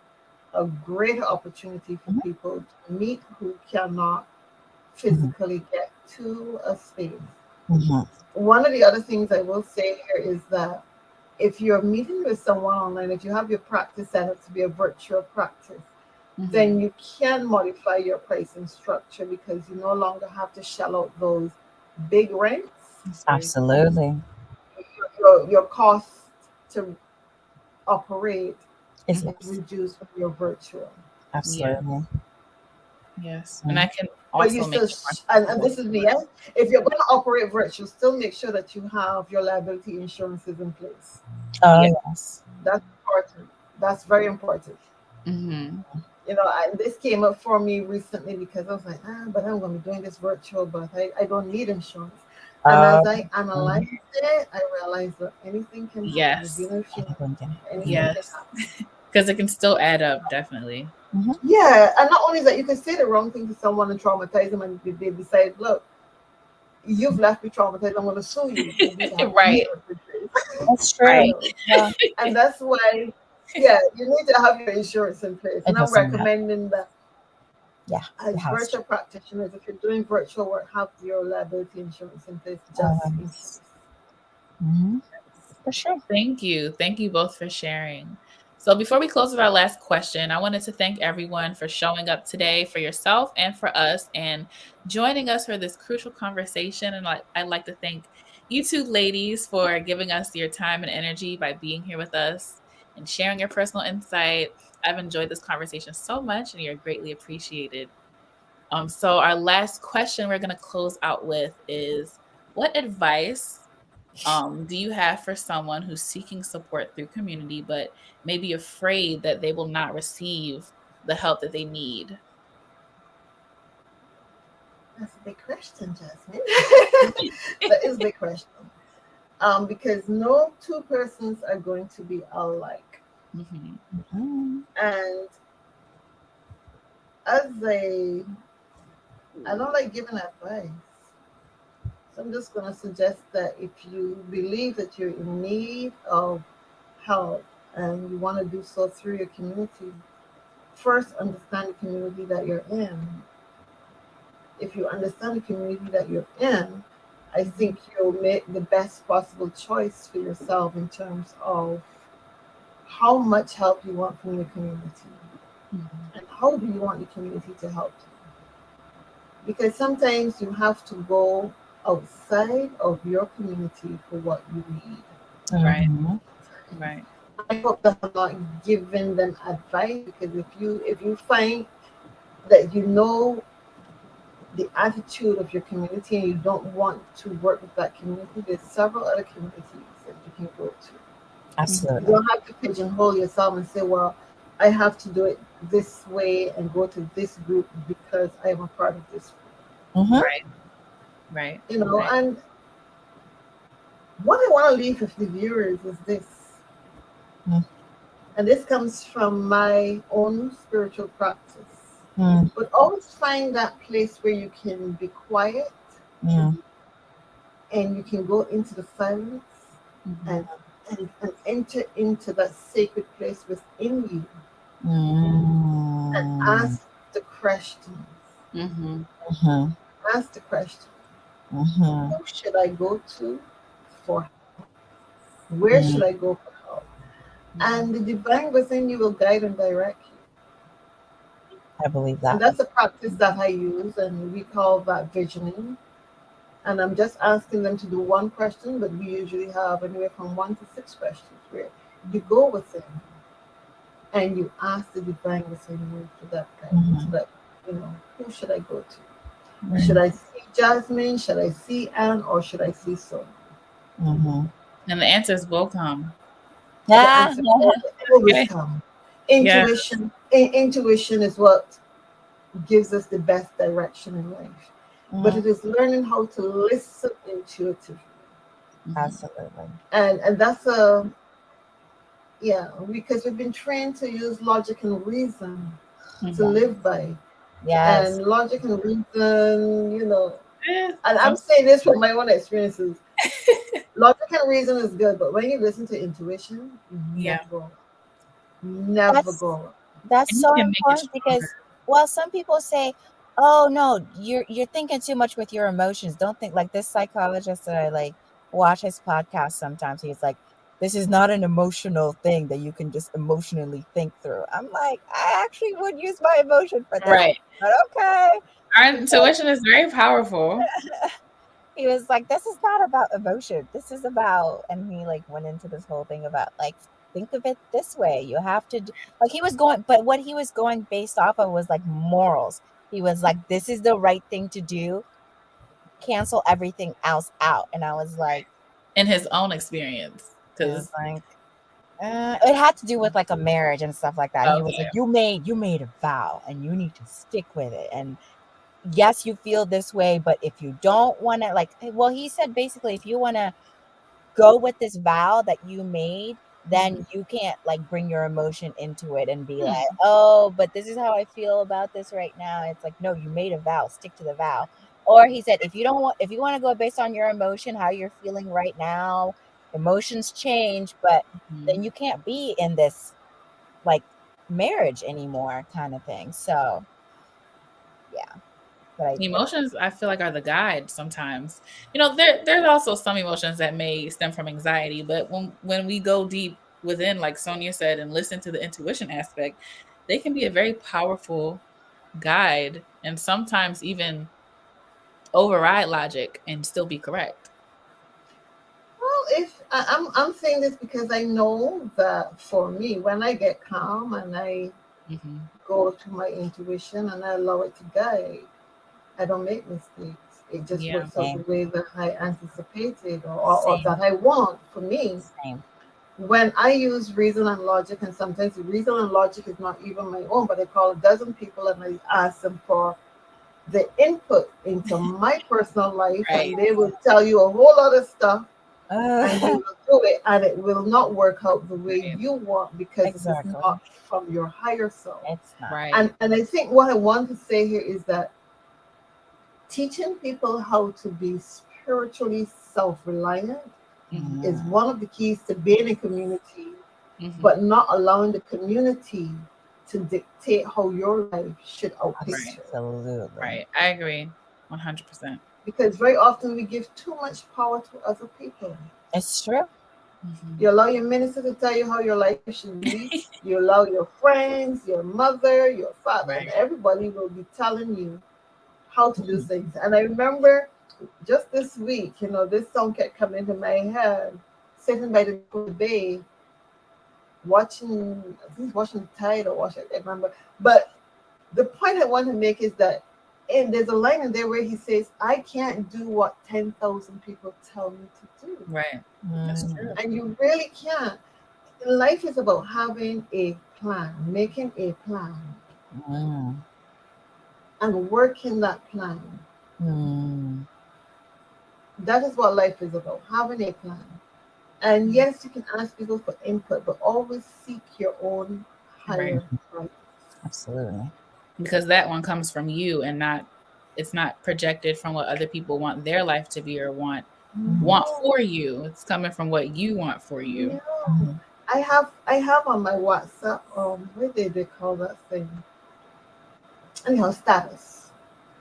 a greater opportunity for Mhm. people to meet who cannot Mhm. physically get to a space. Mhm. One of the other things I will say here is that if you're meeting with someone online, if you have your practice set up to be a virtual practice, then you can modify your pricing structure, because you no longer have to shell out those big rents. Absolutely. Your cost to operate It's is reduced when you're virtual. Yeah. absolutely. Yes. And I Mhm. can But you also make still, it more and accessible. this is me, yes? If you're going to operate virtual, still make sure that you have your liability insurances in place. Oh Yeah. yes. That's important. That's very important. Mm-hmm. And this came up for me recently, because I was like, but I'm going to be doing this virtual, but I don't need insurance. And as I Mhm. analyzed it, I realized that anything can happen. You're Yes. dealing with human, Anything can anything happen. can Yes. happen. Because it can still add up, definitely. Mhm. Yeah, and not only that, you can say the wrong thing to someone and traumatize them, and they decide, look, you've left me traumatized. I'm going to sue you. You need to have Right. insurance in place. That's you true. Right. know, Yeah. and that's why, yeah, you need to have your insurance in place. It And I'm doesn't matter. recommending that Yeah. It as has to. virtual practitioners, if you're doing virtual work, have your liability insurance in place, just in Yes. case. Mhm. For sure. Thank you. Thank you both for sharing. So, before we close with our last question, I wanted to thank everyone for showing up today for yourself and for us and joining us for this crucial conversation. And I'd like to thank you two ladies for giving us your time and energy by being here with us and sharing your personal insight. I've enjoyed this conversation so much, and you're greatly appreciated. So, our last question we're going to close out with is, what advice do you have for someone who's seeking support through community, but may be afraid that they will not receive the help that they need? That's a big question, Jasmine. That is a big question. Because no two persons are going to be alike. Mm-hmm. Mhm. And as I don't like giving advice. So I'm just going to suggest that if you believe that you're in need of help and you want to do so through your community, first understand the community that you're in. If you understand the community that you're in, I think you'll make the best possible choice for yourself in terms of how much help you want from your community Mm-hmm. and how do you want the community to help you. Because sometimes you have to go outside of your community for what you need. Right, Mhm. right. I hope that I'm not giving them advice, because if you find that you know the attitude of your community and you don't want to work with that community, there's several other communities that you can go to. You Absolutely. don't have to pigeonhole yourself and say, well, I have to do it this way and go to this group because I am a part of this group. Mhm. Right, right, You know, right. and What I want to leave with the viewers is this, Mm. and this comes from my own spiritual practice. Mm. But always find that place where you can be quiet Mm. and you can go into the silence Mhm. and, and enter into that sacred place within you and Mm. ask the questions. Mhm. Mhm. Ask the question, Mhm. who should I go to for help? Where Mm. should I go for help? Mhm. And the divine within you will guide and direct you. I believe And that. that's a practice that I use, and we call that visioning. And I'm just asking them to do one question, but we usually have anywhere from 1 to 6 questions where you go within and you ask the divine within you for that guidance. So Mhm. that, who should I go to? Should Mm. I see Jasmine? Should I see Anne? Or should I see Sonia? Mhm. And the answers will come. The Ah. answer always Okay. comes. Yeah. Intuition is what gives us the best direction in life. But Mm. it is learning how to listen intuitively. Mhm. Absolutely. And that's a yeah, because we've been trained to use logic and reason to Mhm. live by. Yes. And logic and reason, Eh, and I'm some- saying this from my own experiences. Logic and reason is good, but when you listen to intuition, yeah. never That's go. that's And you so can make it important stronger. because well, some people say, "Oh no, you're thinking too much with your emotions. Don't think like this psychologist that I like watch his podcast sometimes. He's like, this is not an emotional thing that you can just emotionally think through. I'm like, I actually would use my emotion for this, Right. but okay. Our Because intuition is very powerful. he was like, this is not about emotion. This is about, and he like went into this whole thing about like, think of it this way. You have to, like, he was going, but what he was going based off of was like morals. He was like, this is the right thing to do. Cancel everything else out. And I was like, In his own experience. I was Because like, it had to do with like a marriage and stuff like that. And he was okay. like, you made a vow and you need to stick with it. And yes, you feel this way, but if you don't want to, like, well, he said basically, if you want to go with this vow that you made, then you can't like bring your emotion into it and be like, oh, but this is how I feel about this right now. It's like, no, you made a vow, stick to the vow. Or he said, if you want to go based on your emotion, how you're feeling right now, emotions change, but then Mhm. you can't be in this like marriage anymore kind of thing. So yeah, but Emotions, I feel like, are the guide sometimes. There's also some emotions that may stem from anxiety, but when we go deep within, like Sonia said, and listen to the intuition aspect, they can be a very powerful guide and sometimes even override logic and still be correct. Well, if I'm saying this because I know that for me, when I get calm and I Hmm. go to my intuition and I allow it to guide, I don't make mistakes. It just Yeah. works out the same, way that I anticipated or same, that I want for me. same. When I use reason and logic, and sometimes the reason and logic is not even my own, but I call a dozen people and I ask them for the input into my personal life, and Right. they will tell you a whole lot of stuff, and you Uh, will do it, and it will not work out the way Right. you want because it is exactly. not from your higher self. It's not. Right. And I think what I want to say here is that teaching people how to be spiritually self-reliant Hmm. is Mm, one of the keys to being in community, Hmm. but not allowing the community to dictate how your life should outpace Right. yours. absolutely. Right. I agree. 100%. Because very often we give too much power to other people. It's true. Hmm. You allow your minister to tell you how your life should be. You allow your friends, your mother, your father, and Right. everybody will be telling you how to do Mm, things. And I remember just this week, this song kept coming into my head, sitting by the bay, watching, I think watching the tide or watching, I can't remember. But the point I want to make is that, and there's a line in there where he says, I can't do what 10,000 people tell me to do. Right. That's true. mm, And you really can't. Life is about having a plan, making a plan, mm, and working that plan. mm. That is what life is about, having a plan. And yes, you can ask people for input, but always seek your own Right. higher right. Absolutely. Because that one comes from you and not it's not projected from what other people want their life to be or want for you. It's coming from what you want for you. No. Mhm. I have on my WhatsApp, what did they call that thing? Anyhow, status.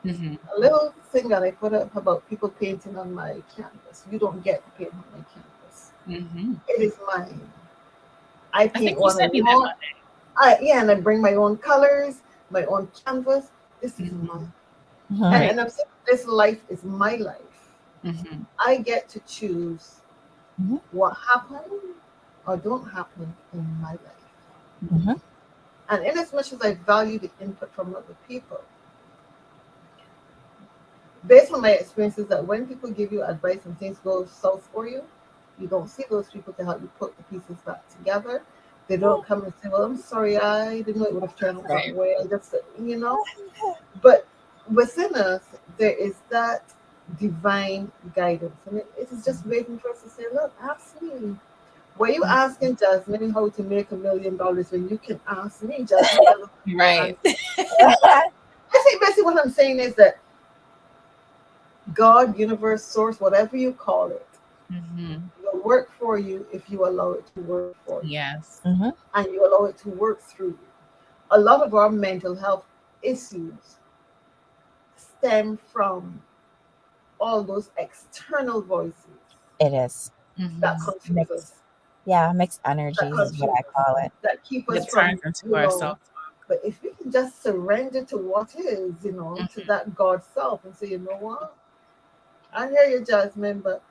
Mm-hmm. A little thing that I put up about people painting on my canvas. You don't get to paint on my canvas. Mm-hmm. It is mine. I I think paint you what I sent me that want. And I bring my own colors, my own canvas. This is Mm-hmm. mine. Mhm. Right. And I'm saying this life is my life. Mm-hmm. I get to choose Mhm. what happens or don't happen in my life. Mhm. And in as much as I value the input from other people, based on my experiences, that when people give you advice and things go south for you, you don't see those people to help you put the pieces back together. They don't come and say, "Well, I'm sorry, I didn't know it would have turned out that Right. way." I just, But within us, there is that divine guidance, and it is just waiting for us to say, "Look, ask me." Were you asking Jasmine how to make $1 million when you can ask me, Jasmine? Right. I think basically what I'm saying is that God, universe, source, whatever you call it, Mm-hmm. will work for you if you allow it to work for you Yes. Mhm. and you allow it to work through you. A lot of our mental health issues stem from all those external voices It is. that Mm-hmm. confuse Mixed. us, Yeah, mixed that energies is what confuse I us, call it. that keep us It turns from, into ourselves. but if we can just surrender to what is, to that God self and say, you know what? I hear you, Jasmine, but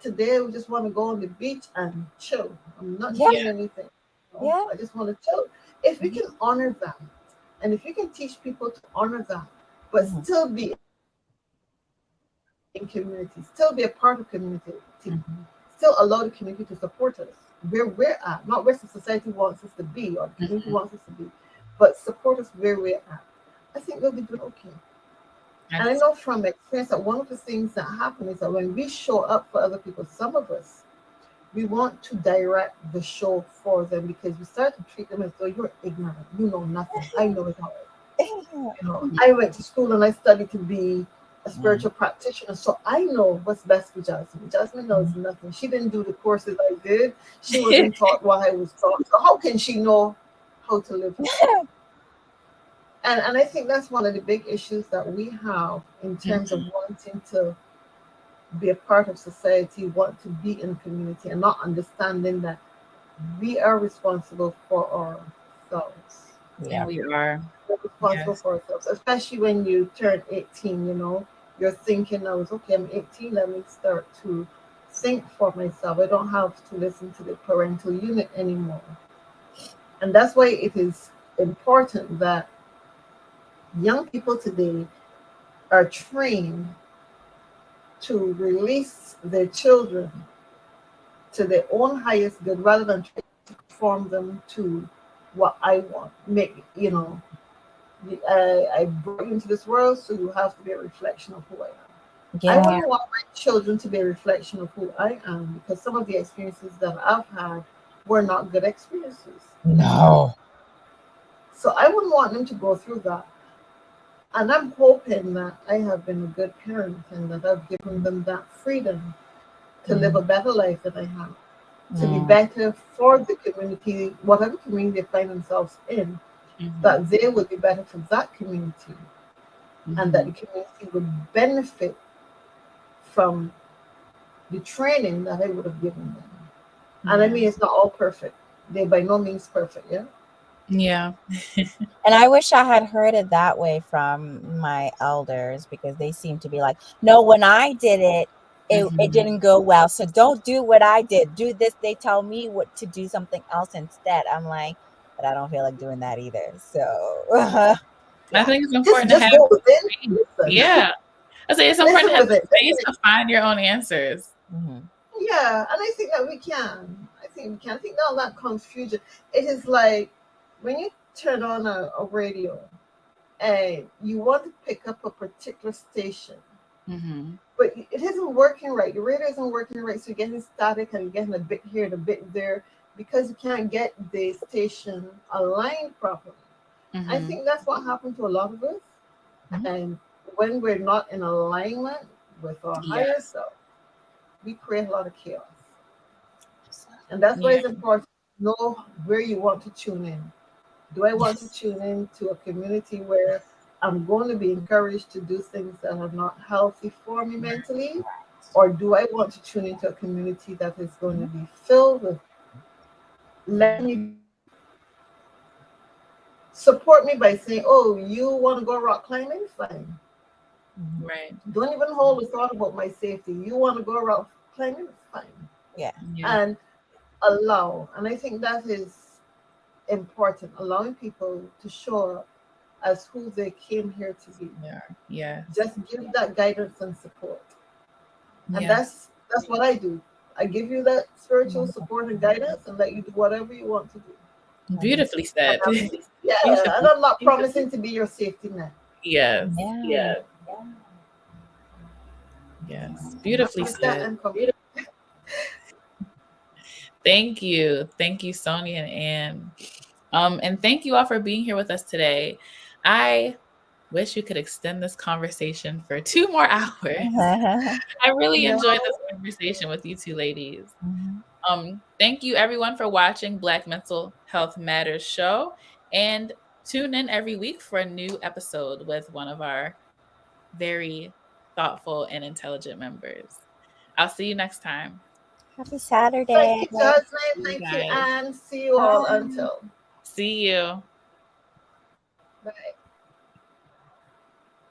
today we just want to go on the beach and chill. I'm not Yeah. doing anything. Yeah. I just want to chill. If we Mhm. can honor that, and if you can teach people to honor that, but Mhm. still be in community, still be a part of community, Mhm. still allow the community to support us where we're at, not where the society wants us to be or the community Mhm. wants us to be, but support us where we're at. I think we'll be doing okay. And I That's know from experience that one of the things that happen is that when we show up for other people, some of us, we want to direct the show for them because we start to treat them as though you're ignorant, you know nothing. I know it all. I went to school and I studied to be a spiritual practitioner, so I know what's best for Jasmine. Jasmine knows nothing. She didn't do the courses I did. She wasn't taught what I was taught. So how can she know how to live life? And I think that's one of the big issues that we have in terms of Mhm. wanting to be a part of society, want to be in community, and not understanding that we are responsible for ourselves. And Yeah. we are. We're responsible Yes. for ourselves, especially when you turn 18, you're thinking now, okay, I'm 18, let me start to think for myself. I don't have to listen to the parental unit anymore. And that's why it is important that young people today are trained to release their children to their own highest good rather than try to conform them to what I want. I brought you into this world, so you have to be a reflection of who I am. I Yeah. wouldn't want my children to be a reflection of who I am because some of the experiences that I've had were not good experiences. No. So I wouldn't want them to go through that. And I'm hoping that I have been a good parent and that I've given them that freedom to live a better life than I have, to be Mm. better for the community, whatever community they find themselves in, Mhm. that they would be better for that community and that the Mhm. community would benefit from the training that I would have given them. And I Yeah. mean, it's not all perfect. They're by no means perfect, yeah? Yeah. And I wish I had heard it that way from my elders because they seem to be like, no, when I did it, it Mhm. didn't go well. So don't do what I did. Do this. They tell me what to do something else instead. I'm like, but I don't feel like doing that either. So I yeah. think it's Just important to just have go within. space. Listen. Yeah. I say it's important to Listen have with the it. space to find your own answers. Mhm. Yeah, and I think that we can. I think we can. I think all that confusion. It is like when you turn on a radio and you want to pick up a particular station, Mhm. but it isn't working right. Your radar isn't working right, so you're getting static and you're getting a bit here and a bit there because you can't get the station aligned properly. I Mhm. think that's what happened to a lot of us. Mhm. And when we're not in alignment with our Yeah. higher self, we create a lot of chaos. And that's why Yeah. it's important to know where you want to tune in. Do I want to tune in to a community where I'm going to be encouraged to do things that are not healthy for me mentally? Or do I want to tune into a community that is going to be filled with, let me support me by saying, oh, you want to go rock climbing? Fine. Right. Don't even hold a thought about my safety. You want to go rock climbing? Fine. Yeah. Yeah. And allow. And I think that is important, allowing people to show up as who they came here to be. Yeah. Yeah. Just give that guidance and support. And Yeah. that's what I do. I give you that spiritual support and guidance and let you do whatever you want to do. Beautifully And said. yeah, and Beautifully. I'm not promising to be your safety net. Yes. Yeah. Yes. Beautifully With that, said. I'm complete. Thank you. Thank you, Sonia and Anne. And thank you all for being here with us today. I wish you could extend this conversation for 2 more hours. I really enjoyed this conversation with you two ladies. Thank you everyone for watching Black Mental Health Matters show, and tune in every week for a new episode with one of our very thoughtful and intelligent members. I'll see you next time. Happy Saturday. Thank you, Jasmine. You Thank you, guys. Anne. See you all until. See you. Bye.